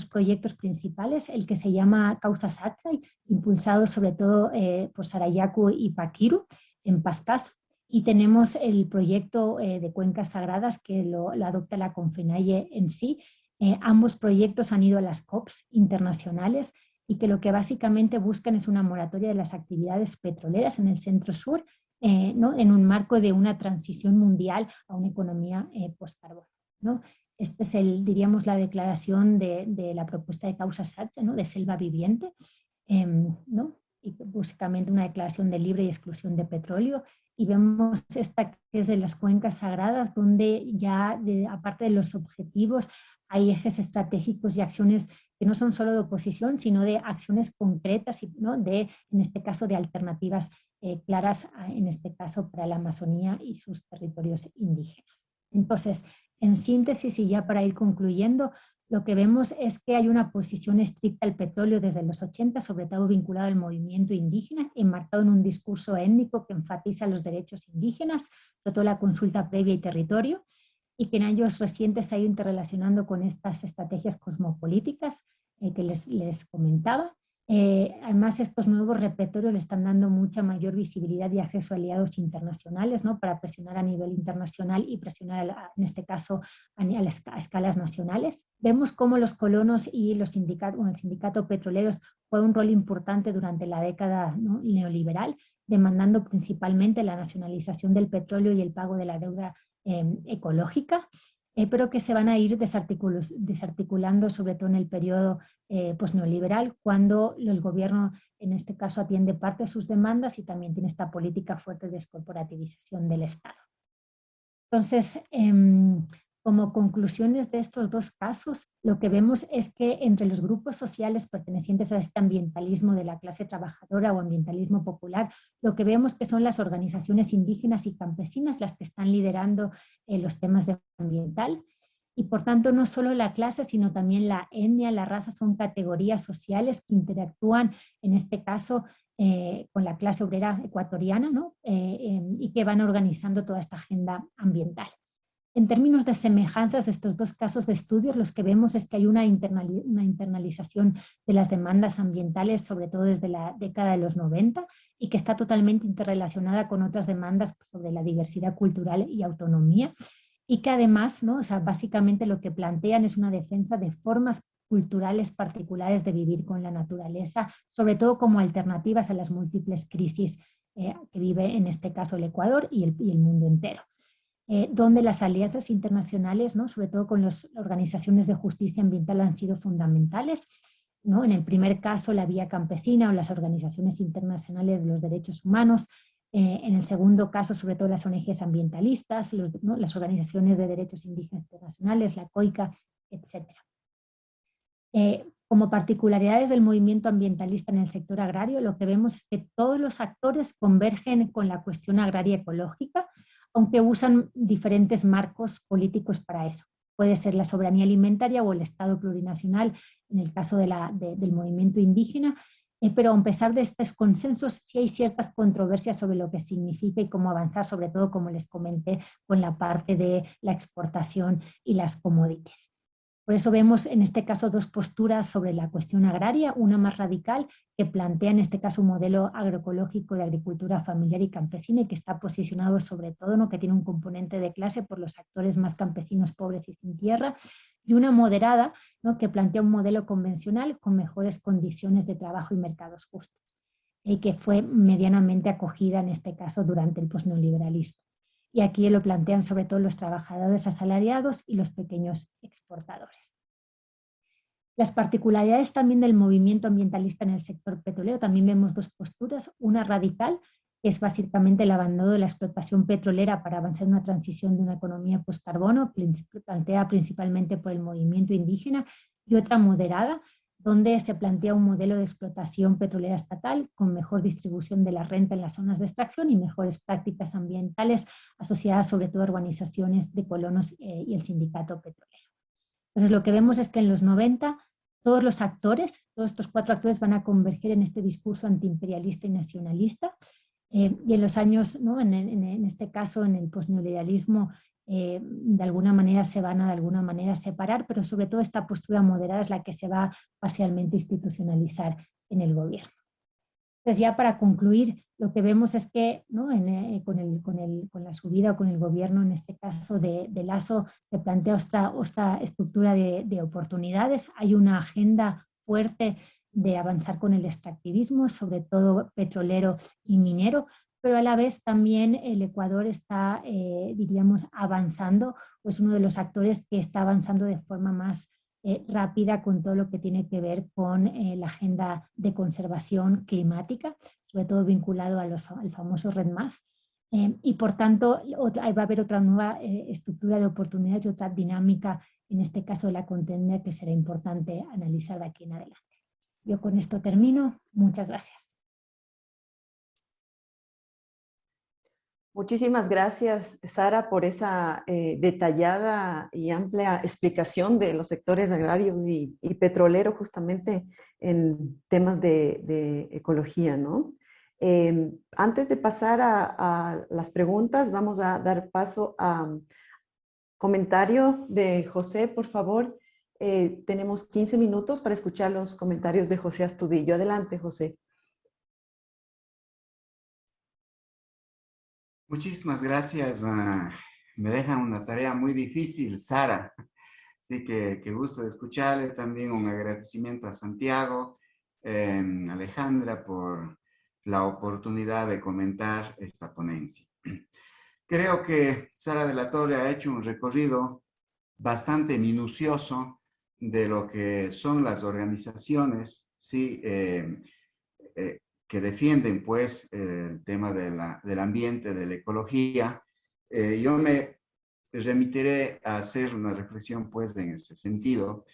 proyectos principales, el que se llama Causa Satsai, impulsado sobre todo por Sarayaku y Pakiru, en Pastaza. Y tenemos el proyecto de Cuencas Sagradas que lo adopta la Confrenaye en sí. Ambos proyectos han ido a las COPs internacionales y que lo que básicamente buscan es una moratoria de las actividades petroleras en el centro-sur, ¿no? En un marco de una transición mundial a una economía post-carbono, ¿no? Esta es, diríamos, la declaración de la propuesta de causa SAT, ¿no? De selva viviente, ¿no? Y básicamente una declaración de libre y exclusión de petróleo. Y vemos esta que es de las cuencas sagradas, donde ya, aparte de los objetivos, hay ejes estratégicos y acciones que no son solo de oposición, sino de acciones concretas, ¿no? En este caso, de alternativas claras, en este caso, para la Amazonía y sus territorios indígenas. Entonces, en síntesis, y ya para ir concluyendo, lo que vemos es que hay una posición estricta al petróleo desde los 80, sobre todo vinculado al movimiento indígena, enmarcado en un discurso étnico que enfatiza los derechos indígenas, sobre todo la consulta previa y territorio, y que en años recientes se ha ido interrelacionando con estas estrategias cosmopolíticas que les comentaba. Además, estos nuevos repertorios le están dando mucha mayor visibilidad y acceso a aliados internacionales, ¿no? Para presionar a nivel internacional y presionar, en este caso, a escalas nacionales. Vemos cómo los colonos y los sindicatos, el sindicato petroleros juegan un rol importante durante la década, ¿no? neoliberal, demandando principalmente la nacionalización del petróleo y el pago de la deuda ecológica, pero que se van a ir desarticulando, sobre todo en el periodo pues neoliberal, cuando el gobierno en este caso atiende parte de sus demandas y también tiene esta política fuerte de descorporativización del Estado. Entonces, como conclusiones de estos dos casos, lo que vemos es que entre los grupos sociales pertenecientes a este ambientalismo de la clase trabajadora o ambientalismo popular, lo que vemos que son las organizaciones indígenas y campesinas las que están liderando los temas de ambiental. Y por tanto, no solo la clase, sino también la etnia, la raza, son categorías sociales que interactúan, en este caso, con la clase obrera ecuatoriana, ¿no? Y que van organizando toda esta agenda ambiental. En términos de semejanzas de estos dos casos de estudios, los que vemos es que hay una internalización de las demandas ambientales, sobre todo desde la década de los 90, y que está totalmente interrelacionada con otras demandas sobre la diversidad cultural y autonomía, y que además, ¿no? O sea, básicamente lo que plantean es una defensa de formas culturales particulares de vivir con la naturaleza, sobre todo como alternativas a las múltiples crisis que vive en este caso el Ecuador y el mundo entero. Donde las alianzas internacionales, ¿no? Sobre todo con las organizaciones de justicia ambiental, han sido fundamentales, ¿no? En el primer caso, la Vía Campesina o las organizaciones internacionales de los derechos humanos. En el segundo caso, sobre todo las ONGs ambientalistas, ¿no? Las organizaciones de derechos indígenas internacionales, la COICA, etc. Como particularidades del movimiento ambientalista en el sector agrario, lo que vemos es que todos los actores convergen con la cuestión agraria ecológica, aunque usan diferentes marcos políticos para eso. Puede ser la soberanía alimentaria o el Estado plurinacional, en el caso del movimiento indígena, pero a pesar de estos consensos, sí hay ciertas controversias sobre lo que significa y cómo avanzar, sobre todo, como les comenté, con la parte de la exportación y las commodities. Por eso vemos en este caso dos posturas sobre la cuestión agraria, una más radical que plantea en este caso un modelo agroecológico de agricultura familiar y campesina y que está posicionado sobre todo, ¿no? Que tiene un componente de clase por los actores más campesinos, pobres y sin tierra, y una moderada, ¿no? Que plantea un modelo convencional con mejores condiciones de trabajo y mercados justos, y que fue medianamente acogida en este caso durante el posneoliberalismo. Y aquí lo plantean sobre todo los trabajadores asalariados y los pequeños exportadores. Las particularidades también del movimiento ambientalista en el sector petrolero, también vemos dos posturas, una radical, que es básicamente el abandono de la explotación petrolera para avanzar en una transición de una economía post-carbono, planteada principalmente por el movimiento indígena, y otra moderada, donde se plantea un modelo de explotación petrolera estatal con mejor distribución de la renta en las zonas de extracción y mejores prácticas ambientales asociadas sobre todo a organizaciones de colonos y el sindicato petrolero. Entonces lo que vemos es que en los 90 todos los actores, todos estos cuatro actores van a converger en este discurso antiimperialista y nacionalista, y en los años, ¿no? en este caso en el posneoliberalismo, de alguna manera se van a de alguna manera separar, pero sobre todo esta postura moderada es la que se va parcialmente institucionalizar en el gobierno. Entonces, ya para concluir, lo que vemos es que, ¿no? Con la subida o con el gobierno, en este caso de Lasso, se plantea otra estructura de oportunidades. Hay una agenda fuerte de avanzar con el extractivismo, sobre todo petrolero y minero, pero a la vez también el Ecuador está, diríamos, avanzando, pues uno de los actores que está avanzando de forma más rápida con todo lo que tiene que ver con la agenda de conservación climática, sobre todo vinculado al famoso RED+. Y por tanto, va a haber otra nueva estructura de oportunidades y otra dinámica, en este caso de la contienda, que será importante analizar de aquí en adelante. Yo con esto termino. Muchas gracias. Muchísimas gracias, Sara, por esa detallada y amplia explicación de los sectores agrarios y petroleros justamente en temas de ecología, ¿no? Antes de pasar a las preguntas, vamos a dar paso a comentario de José, por favor. Tenemos 15 minutos para escuchar los comentarios de José Astudillo. Adelante, José. Muchísimas gracias. Me dejan una tarea muy difícil, Sara. Así que qué gusto de escucharle. También un agradecimiento a Santiago, Alejandra, por la oportunidad de comentar esta ponencia. Creo que Sara de la Torre ha hecho un recorrido bastante minucioso de lo que son las organizaciones, ¿sí? Que defienden pues el tema del ambiente, de la ecología. Yo me remitiré a hacer una reflexión pues en ese sentido,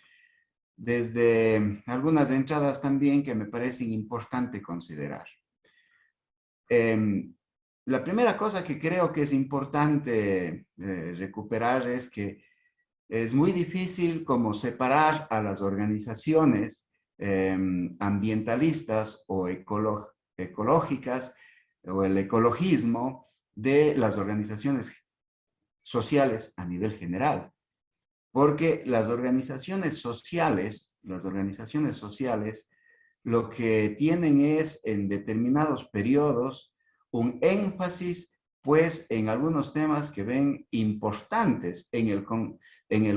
desde algunas entradas también que me parecen importante considerar. La primera cosa que creo que es importante recuperar es que es muy difícil como separar a las organizaciones ambientalistas o ecológicas o el ecologismo de las organizaciones sociales a nivel general. Porque las organizaciones sociales lo que tienen es en determinados periodos un énfasis pues en algunos temas que ven importantes en el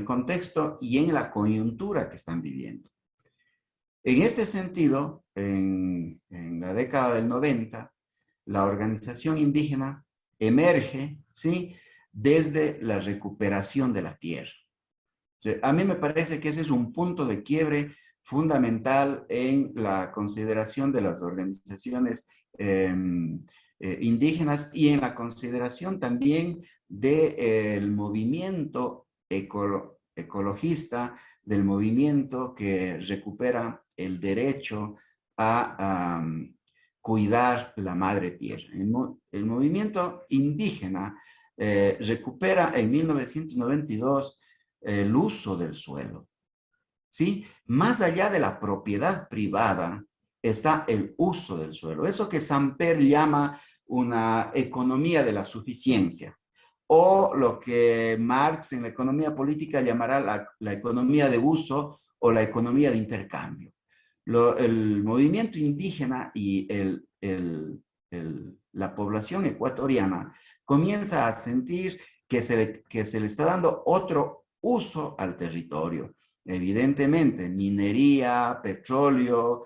contexto y en la coyuntura que están viviendo. En este sentido, en la década del 90, la organización indígena emerge, ¿sí?, desde la recuperación de la tierra. O sea, a mí me parece que ese es un punto de quiebre fundamental en la consideración de las organizaciones indígenas y en la consideración también del movimiento ecologista, del movimiento que recupera el derecho a cuidar la madre tierra. El movimiento indígena recupera en 1992 el uso del suelo, ¿sí? Más allá de la propiedad privada está el uso del suelo. Eso que Samper llama una economía de la suficiencia, o lo que Marx en la economía política llamará la economía de uso o la economía de intercambio. El movimiento indígena y la población ecuatoriana comienza a sentir que se le está dando otro uso al territorio. Evidentemente, minería, petróleo,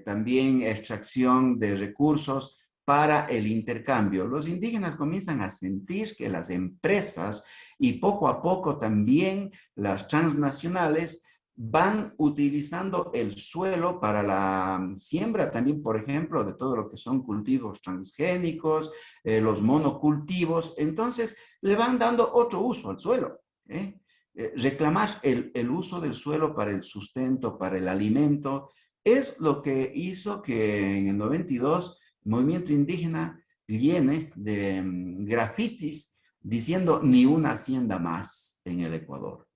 también extracción de recursos para el intercambio. Los indígenas comienzan a sentir que las empresas y poco a poco también las transnacionales van utilizando el suelo para la siembra también, por ejemplo, de todo lo que son cultivos transgénicos, los monocultivos. Entonces, le van dando otro uso al suelo. Reclamar el uso del suelo para el sustento, para el alimento, es lo que hizo que en el 92 el movimiento indígena llene de grafitis diciendo ni una hacienda más en el Ecuador.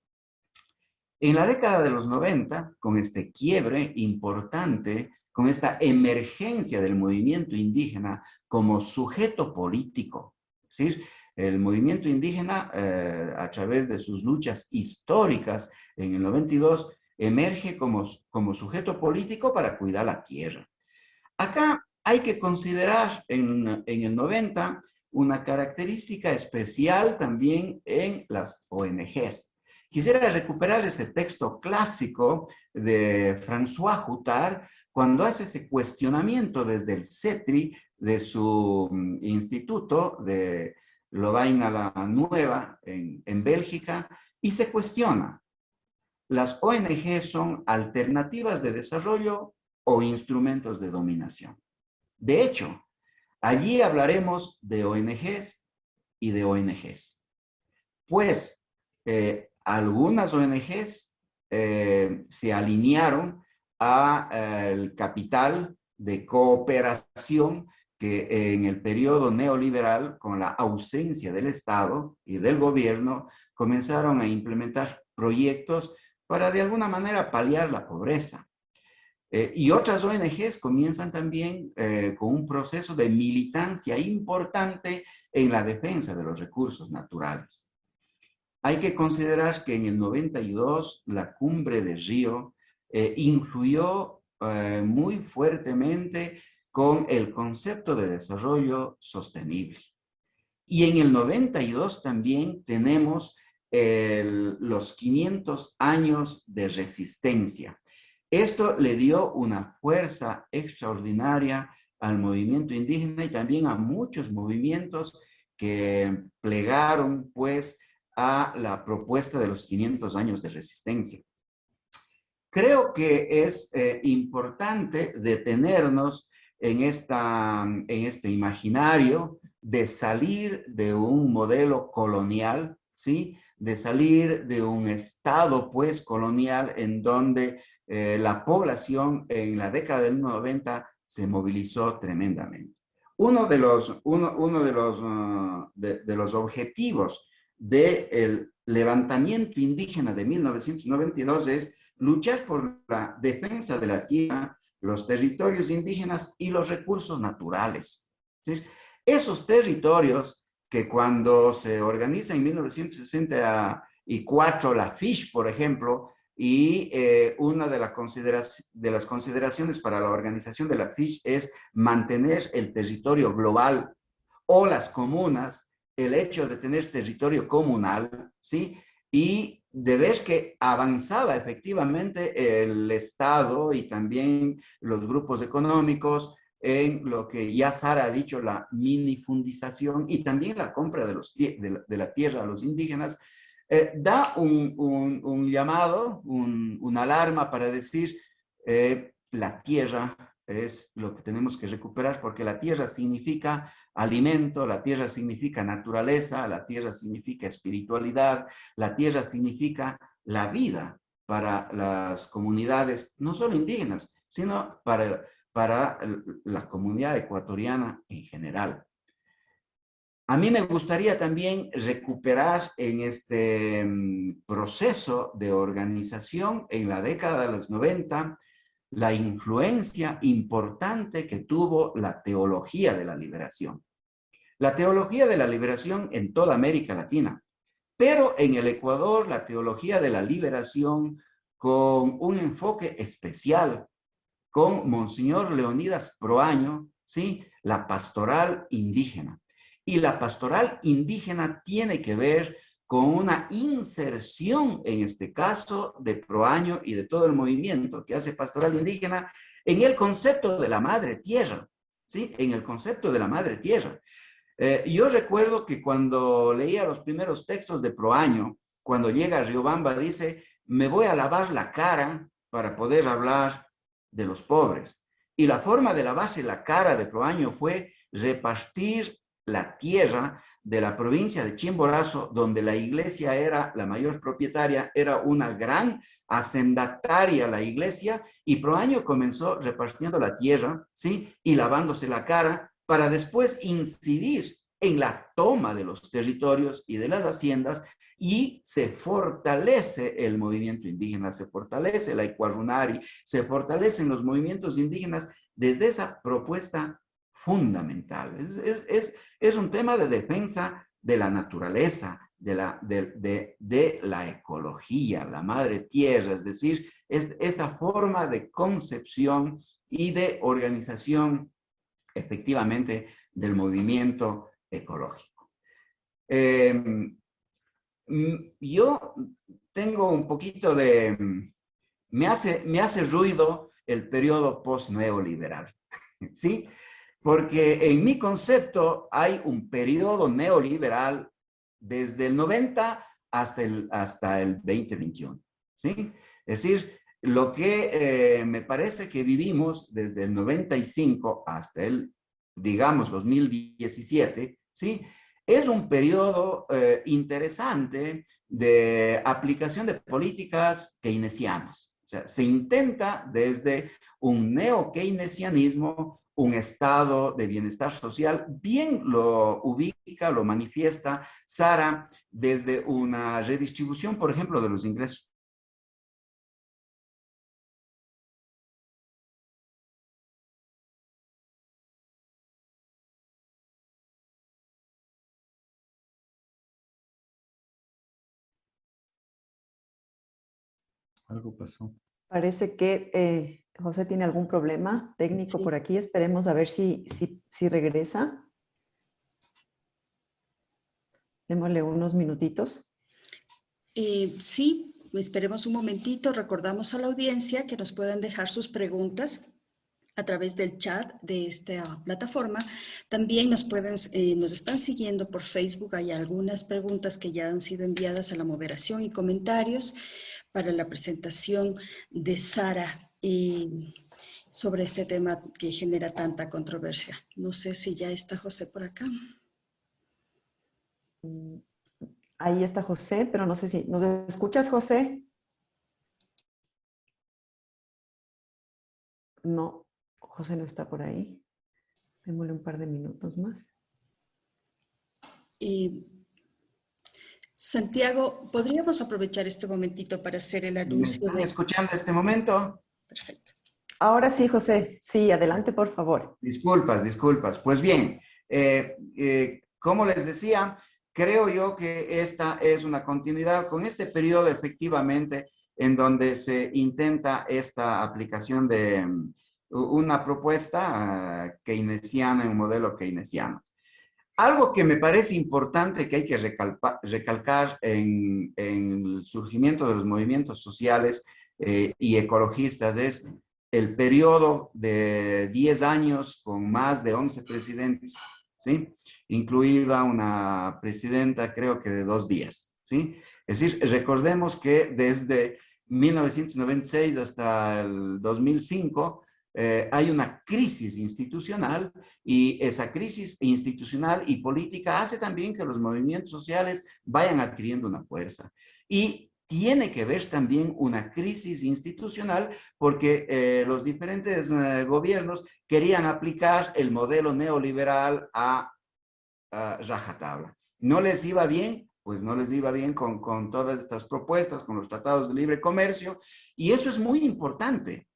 En la década de los 90, con este quiebre importante, con esta emergencia del movimiento indígena como sujeto político, ¿sí? El movimiento indígena, a través de sus luchas históricas en el 92, emerge como sujeto político para cuidar la tierra. Acá hay que considerar en el 90 una característica especial también en las ONGs. Quisiera recuperar ese texto clásico de François Huttard cuando hace ese cuestionamiento desde el CETRI de su instituto de Lovaina la Nueva en Bélgica y se cuestiona: ¿las ONG son alternativas de desarrollo o instrumentos de dominación? De hecho, allí hablaremos de ONGs y de ONGs. Pues algunas ONGs se alinearon al capital de cooperación que en el periodo neoliberal, con la ausencia del Estado y del gobierno, comenzaron a implementar proyectos para de alguna manera paliar la pobreza. Y otras ONGs comienzan también con un proceso de militancia importante en la defensa de los recursos naturales. Hay que considerar que en el 92 la Cumbre de Río influyó muy fuertemente con el concepto de desarrollo sostenible. Y en el 92 también tenemos los 500 años de resistencia. Esto le dio una fuerza extraordinaria al movimiento indígena y también a muchos movimientos que plegaron pues a la propuesta de los 500 años de resistencia. Creo que es importante detenernos en este imaginario de salir de un modelo colonial, ¿sí? De salir de un estado pues colonial en donde la población en la década del 90 se movilizó tremendamente. Uno de los objetivos del levantamiento indígena de 1992 es luchar por la defensa de la tierra, los territorios indígenas y los recursos naturales. ¿Sí? Esos territorios que cuando se organiza en 1964 la FISH, por ejemplo, y una de las consideraciones para la organización de la FISH es mantener el territorio global o las comunas, el hecho de tener territorio comunal, ¿sí? Y de ver que avanzaba efectivamente el Estado y también los grupos económicos en lo que ya Sara ha dicho, la minifundización y también la compra de la tierra a los indígenas, da un llamado, una alarma para decir la tierra es lo que tenemos que recuperar, porque la tierra significa alimento, la tierra significa naturaleza, la tierra significa espiritualidad, la tierra significa la vida para las comunidades, no solo indígenas, sino para la comunidad ecuatoriana en general. A mí me gustaría también recuperar en este proceso de organización en la década de los 90 la influencia importante que tuvo la teología de la liberación. La teología de la liberación en toda América Latina, pero en el Ecuador la teología de la liberación con un enfoque especial, con Monseñor Leonidas Proaño, ¿sí? La pastoral indígena. Y la pastoral indígena tiene que ver con una inserción, en este caso, de Proaño y de todo el movimiento que hace pastoral indígena en el concepto de la madre tierra, ¿sí? En el concepto de la madre tierra. Yo recuerdo que cuando leía los primeros textos de Proaño, cuando llega a Riobamba, dice, me voy a lavar la cara para poder hablar de los pobres. Y la forma de lavarse la cara de Proaño fue repartir la tierra de la provincia de Chimborazo, donde la iglesia era la mayor propietaria, era una gran hacendataria la iglesia, y Proaño comenzó repartiendo la tierra, ¿sí? Y lavándose la cara para después incidir en la toma de los territorios y de las haciendas, y se fortalece el movimiento indígena, se fortalece la Icuarunari, se fortalecen los movimientos indígenas desde esa propuesta fundamental. Es un tema de defensa de la naturaleza, de la ecología, la madre tierra, es decir, esta forma de concepción y de organización efectivamente del movimiento ecológico. Yo tengo un poquito de... me hace ruido el periodo post-neoliberal, ¿sí? Porque en mi concepto hay un periodo neoliberal desde el 90 hasta el 2021, ¿sí? Es decir, lo que me parece que vivimos desde el 95 hasta el, digamos, 2017, ¿sí? Es un periodo interesante de aplicación de políticas keynesianas. O sea, se intenta desde un neo-keynesianismo, un estado de bienestar social, bien lo ubica, lo manifiesta Sara desde una redistribución, por ejemplo, de los ingresos. Algo pasó. Parece que José tiene algún problema técnico Sí. por aquí. Esperemos a ver si regresa. Démosle unos minutitos. Sí, esperemos un momentito. Recordamos a la audiencia que nos pueden dejar sus preguntas a través del chat de esta plataforma. También nos están siguiendo por Facebook. Hay algunas preguntas que ya han sido enviadas a la moderación y comentarios para la presentación de Sara sobre este tema que genera tanta controversia. No sé si ya está José por acá. Ahí está José, pero no sé si... ¿Nos escuchas, José? No, José no está por ahí. Démosle un par de minutos más. Santiago, ¿podríamos aprovechar este momentito para hacer el ¿Me anuncio están escuchando en este momento? Perfecto. Ahora sí, José. Sí, adelante, por favor. Disculpas. Pues bien, como les decía, creo yo que esta es una continuidad con este periodo efectivamente en donde se intenta esta aplicación de una propuesta keynesiana, un modelo keynesiano. Algo que me parece importante que hay que recalcar en el surgimiento de los movimientos sociales y ecologistas es el periodo de 10 años con más de 11 presidentes, ¿sí? Incluida una presidenta creo que de 2 días, ¿sí? Es decir, recordemos que desde 1996 hasta el 2005 hay una crisis institucional y esa crisis institucional y política hace también que los movimientos sociales vayan adquiriendo una fuerza. Y tiene que ver también una crisis institucional porque los diferentes gobiernos querían aplicar el modelo neoliberal a rajatabla. No les iba bien, pues no les iba bien con todas estas propuestas, con los tratados de libre comercio, y eso es muy importante.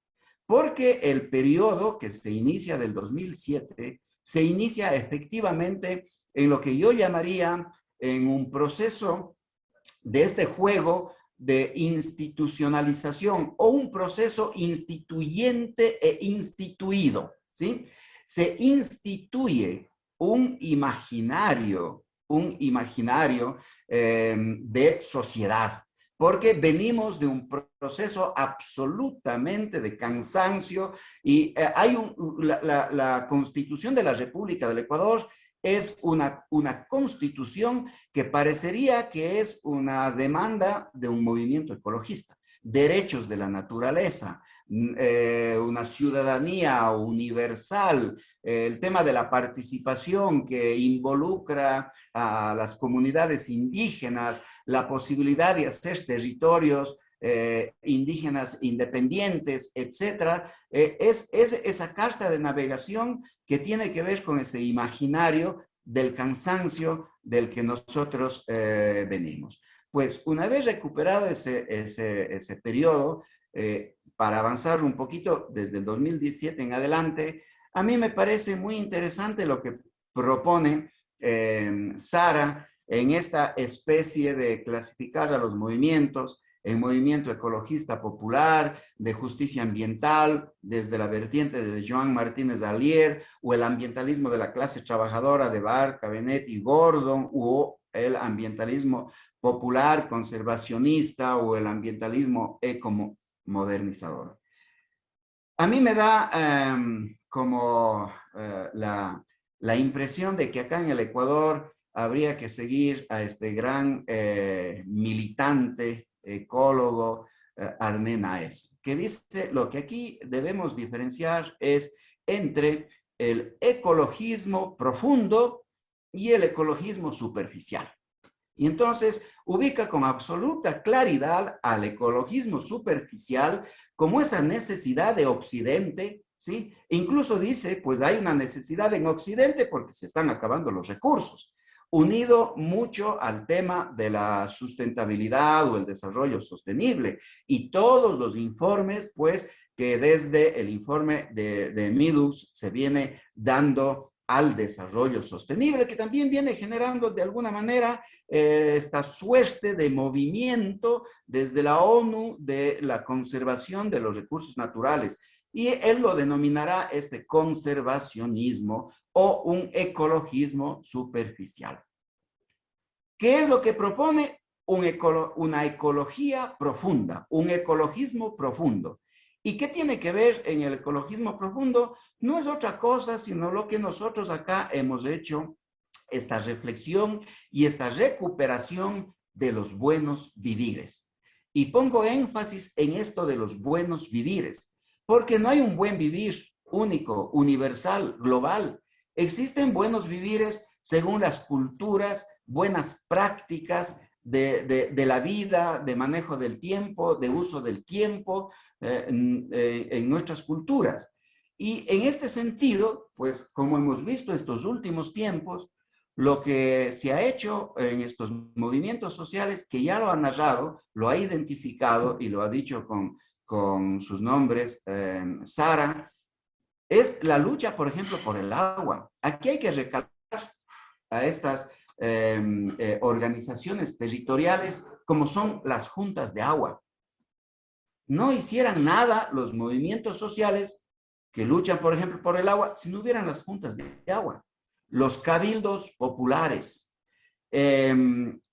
Porque el periodo que se inicia del 2007 se inicia efectivamente en lo que yo llamaría en un proceso de este juego de institucionalización o un proceso instituyente e instituido, ¿sí? Se instituye un imaginario de sociedad, porque venimos de un proceso absolutamente de cansancio y hay la Constitución de la República del Ecuador es una constitución que parecería que es una demanda de un movimiento ecologista. Derechos de la naturaleza, una ciudadanía universal, el tema de la participación que involucra a las comunidades indígenas, la posibilidad de hacer territorios indígenas independientes, etcétera, es esa carta de navegación que tiene que ver con ese imaginario del cansancio del que nosotros venimos. Pues una vez recuperado ese periodo, para avanzar un poquito desde el 2017 en adelante, a mí me parece muy interesante lo que propone Sara en esta especie de clasificar a los movimientos el movimiento ecologista popular, de justicia ambiental, desde la vertiente de Joan Martínez Alier, o el ambientalismo de la clase trabajadora de Barr, Cabenet y Gordon, o el ambientalismo popular, conservacionista, o el ambientalismo ecomodernizador. A mí me da la impresión de que acá en el Ecuador habría que seguir a este gran militante, ecólogo, Arné Naes, que dice lo que aquí debemos diferenciar es entre el ecologismo profundo y el ecologismo superficial. Y entonces ubica con absoluta claridad al ecologismo superficial como esa necesidad de Occidente, ¿sí? E incluso dice, pues hay una necesidad en Occidente porque se están acabando los recursos, unido mucho al tema de la sustentabilidad o el desarrollo sostenible. Y todos los informes, pues, que desde el informe de Meadows se viene dando al desarrollo sostenible, que también viene generando de alguna manera esta suerte de movimiento desde la ONU de la conservación de los recursos naturales. Y él lo denominará este conservacionismo o un ecologismo superficial. ¿Qué es lo que propone? Una ecología profunda, un ecologismo profundo. ¿Y qué tiene que ver en el ecologismo profundo? No es otra cosa sino lo que nosotros acá hemos hecho, esta reflexión y esta recuperación de los buenos vivires. Y pongo énfasis en esto de los buenos vivires, porque no hay un buen vivir único, universal, global. Existen buenos vivires según las culturas, buenas prácticas de la vida, de manejo del tiempo, de uso del tiempo en nuestras culturas. Y en este sentido, pues como hemos visto estos últimos tiempos, lo que se ha hecho en estos movimientos sociales, que ya lo ha narrado, lo ha identificado y lo ha dicho con sus nombres, Sara, es la lucha, por ejemplo, por el agua. Aquí hay que recalcar a estas organizaciones territoriales como son las juntas de agua. No hicieran nada los movimientos sociales que luchan, por ejemplo, por el agua, si no hubieran las juntas de agua. Los cabildos populares.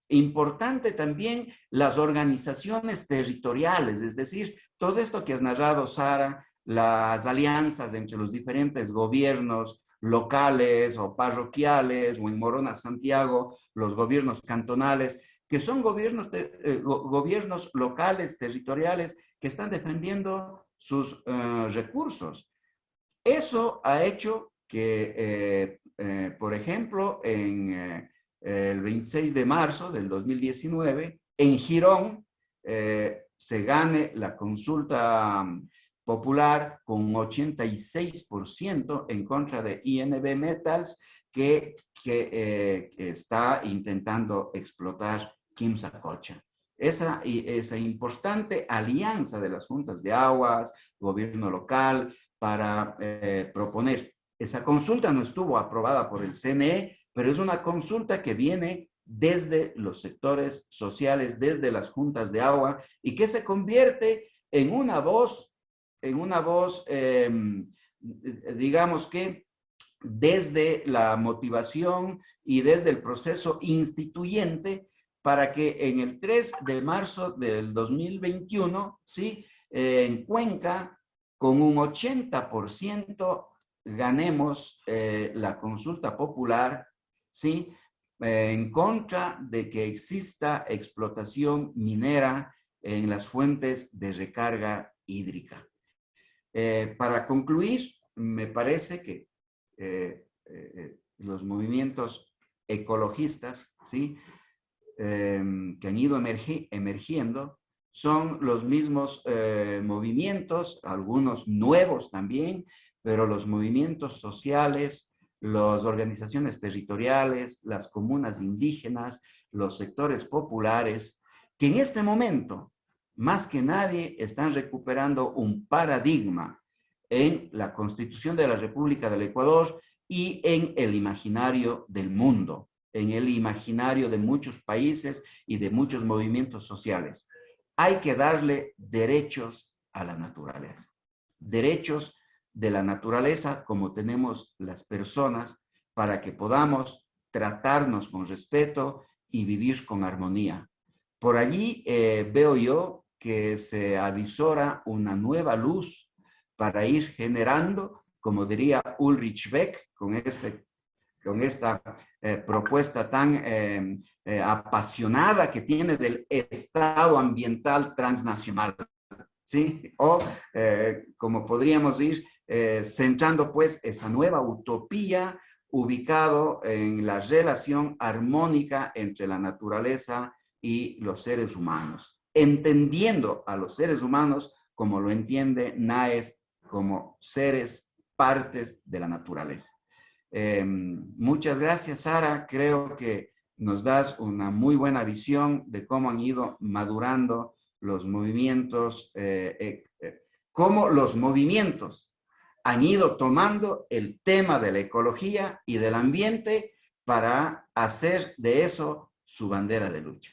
Importante también las organizaciones territoriales, es decir, todo esto que has narrado, Sara, las alianzas entre los diferentes gobiernos locales o parroquiales, o en Morona, Santiago, los gobiernos cantonales, que son gobiernos locales, territoriales, que están defendiendo sus recursos. Eso ha hecho que, por ejemplo, en el 26 de marzo del 2019, en Girón, se gane la consulta popular con 86% en contra de INB Metals, que está intentando explotar Quimsacocha. Esa importante alianza de las juntas de aguas, gobierno local, para proponer. Esa consulta no estuvo aprobada por el CNE, pero es una consulta que viene desde los sectores sociales, desde las juntas de agua, y que se convierte en una voz, digamos que desde la motivación y desde el proceso instituyente, para que en el 3 de marzo del 2021, ¿sí? En Cuenca, con un 80% ganemos la consulta popular, ¿sí? En contra de que exista explotación minera en las fuentes de recarga hídrica. Para concluir, me parece que los movimientos ecologistas, ¿sí? Que han ido emergiendo, son los mismos movimientos, algunos nuevos también, pero los movimientos sociales, las organizaciones territoriales, las comunas indígenas, los sectores populares, que en este momento, más que nadie, están recuperando un paradigma en la Constitución de la República del Ecuador y en el imaginario del mundo, en el imaginario de muchos países y de muchos movimientos sociales. hay que darle derechos a la naturaleza. Derechos de la naturaleza como tenemos las personas para que podamos tratarnos con respeto y vivir con armonía. Por allí veo yo que se avisora una nueva luz para ir generando, como diría Ulrich Beck, con esta propuesta tan apasionada que tiene del Estado ambiental transnacional, ¿sí? O como podríamos ir centrando pues esa nueva utopía ubicado en la relación armónica entre la naturaleza y los seres humanos, entendiendo a los seres humanos como lo entiende Naes, como seres partes de la naturaleza. Muchas gracias, Sara. Creo que nos das una muy buena visión de cómo han ido madurando los movimientos, cómo los movimientos han ido tomando el tema de la ecología y del ambiente para hacer de eso su bandera de lucha.